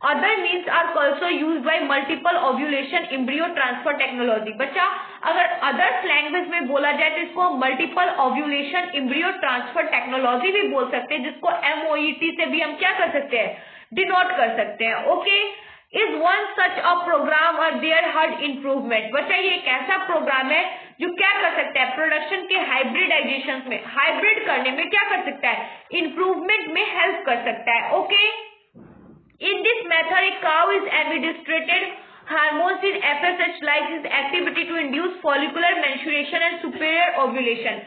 Other means are also use by multiple ovulation embryo transfer technology. बच्चा अगर अदर्स लैंग्वेज में बोला जाए तो इसको multiple ovulation embryo transfer technology भी बोल सकते हैं, जिसको MOET से भी हम क्या कर सकते हैं, डिनोट कर सकते हैं। Okay, is one such a program और देयर हर्ड इम्प्रूवमेंट। बच्चा ये एक ऐसा प्रोग्राम है जो क्या कर सकता है, प्रोडक्शन के हाइब्रिडाइजेशन में, हाइब्रिड करने में क्या कर सकता है, इंप्रूवमेंट में हेल्प कर सकता है। Okay, in this method a cow is administered hormones in FSH like its activity to induce follicular maturation and superior ovulation।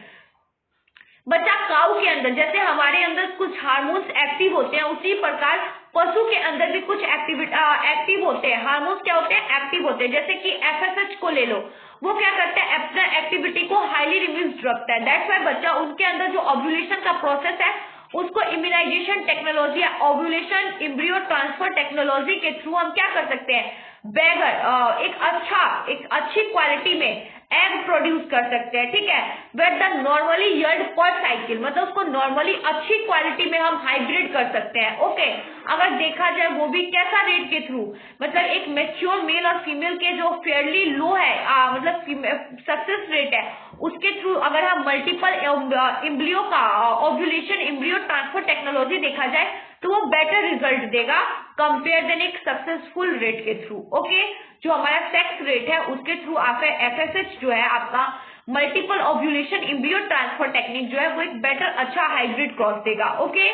बच्चा काऊ के अंदर जैसे हमारे अंदर कुछ हार्मोन्स एक्टिव होते हैं, उसी प्रकार पशु के अंदर भी कुछ एक्टिव होते हैं। हार्मोन्स क्या होते हैं, एक्टिव होते हैं। जैसे कि FSH को ले लो, वो क्या करता है, अपना एक्टिविटी को हाईली रिड्यूस्ड रखता है। दैट्स व्हाई बच्चा उनके अंदर जो ओव्यूलेशन का प्रोसेस है उसको इम्यूनाइजेशन टेक्नोलॉजी या ओव्यूलेशन एम्ब्रियो ट्रांसफर टेक्नोलॉजी के थ्रू हम क्या कर सकते हैं, बेगर एक अच्छी क्वालिटी में एग प्रोड्यूस कर सकते हैं। ठीक है, वेट द नॉर्मली यील्ड पर साइकिल, मतलब उसको नॉर्मली अच्छी क्वालिटी में हम हाइब्रिड कर सकते हैं। ओके, अगर देखा जाए वो भी कैसा रेट के थ्रू, मतलब एक मैच्योर मेल और फीमेल के जो फेयरली लो है मतलब सक्सेस रेट है, उसके थ्रू अगर हम मल्टीपल एम्ब्रियो का ओव्यूलेशन एम्ब्रियो ट्रांसफर टेक्नोलॉजी देखा जाए तो वो बेटर रिजल्ट देगा कंपेयर देन एक सक्सेसफुल रेट के थ्रू। ओके, जो हमारा सेक्स रेट है उसके थ्रू FSH जो है आपका multiple ovulation embryo transfer technique जो है वो एक बेटर अच्छा हाइब्रिड क्रॉस देगा। ओके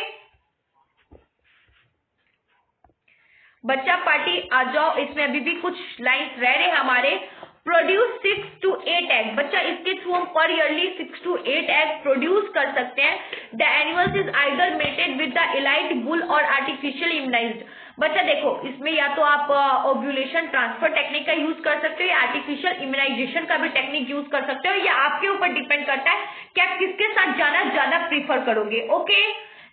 बच्चा पार्टी आ जाओ, इसमें अभी भी कुछ लाइन्स रह रहे हमारे। प्रोड्यूस 6 to 8 एग, बच्चा इसके थ्रू हम पर ईयरली 6 to 8 एग प्रोड्यूस कर सकते हैं। The animals is either mated with the elite bull और आर्टिफिशियल इम्यूनाइज्ड। बच्चा देखो, इसमें या तो आप ओव्यूलेशन ट्रांसफर टेक्निक का यूज कर सकते हो या आर्टिफिशियल इम्यूनाइजेशन का भी टेक्निक यूज कर सकते हो, या आपके ऊपर डिपेंड करता है कि आप किसके साथ जाना ज्यादा प्रीफर करोगे। Okay,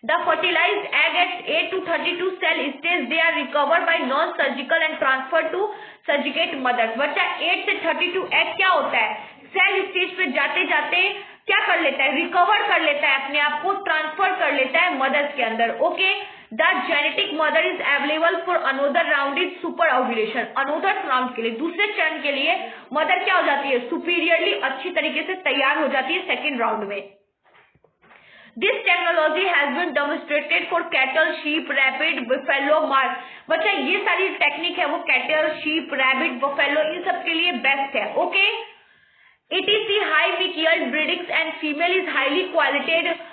the fertilized egg at 8 to 32 cell stage they are recovered by non-surgical and transferred to surrogate mothers। बच्चा 8 से 32 एग क्या होता है, सेल स्टेज पे जाते जाते क्या कर लेता है, रिकवर कर लेता है, अपने आप को ट्रांसफर कर लेता है मदर्स के अंदर। Okay, the genetic mother is available for another round is super ovulation. Another round के लिए, दूसरे चरण के लिए मदर क्या हो जाती है, सुपीरियरली अच्छी तरीके से तैयार हो जाती है सेकेंड राउंड में। This technology has been demonstrated for cattle, sheep, rabbit, buffalo, mark। बच्चा ये सारी टेक्निक है वो कैटल, शीप, रैबिट, बफेलो इन सब के लिए बेस्ट है। Okay, ETC high meat yield breedings and female is highly qualitated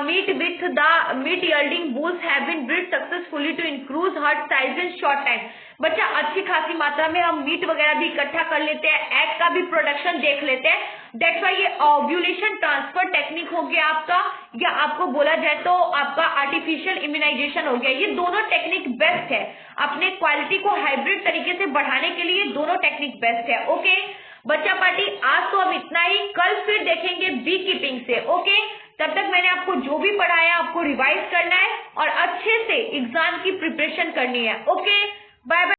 meat with the meat yielding bulls have been bred successfully to increase herd size in short time। बच्चा अच्छी खासी मात्रा में हम मीट वगैरह भी इकट्ठा कर लेते हैं, एग का भी प्रोडक्शन देख लेते हैं। दैट्स व्हाई ये ओव्यूलेशन ट्रांसफर टेक्निक हो गया आपका, या आपको बोला जाए तो आपका आर्टिफिशियल इम्यूनाइजेशन हो गया। ये दोनों टेक्निक बेस्ट है अपने क्वालिटी को हाइब्रिड तरीके से बढ़ाने के लिए, दोनों टेक्निक बेस्ट है। ओके बच्चा पार्टी, आज तो अब इतना ही, कल फिर देखेंगे बी कीपिंग से। ओके, तब तक मैंने आपको जो भी पढ़ाया आपको रिवाइज करना है और अच्छे से एग्जाम की प्रिपरेशन करनी है। Okay, bye bye.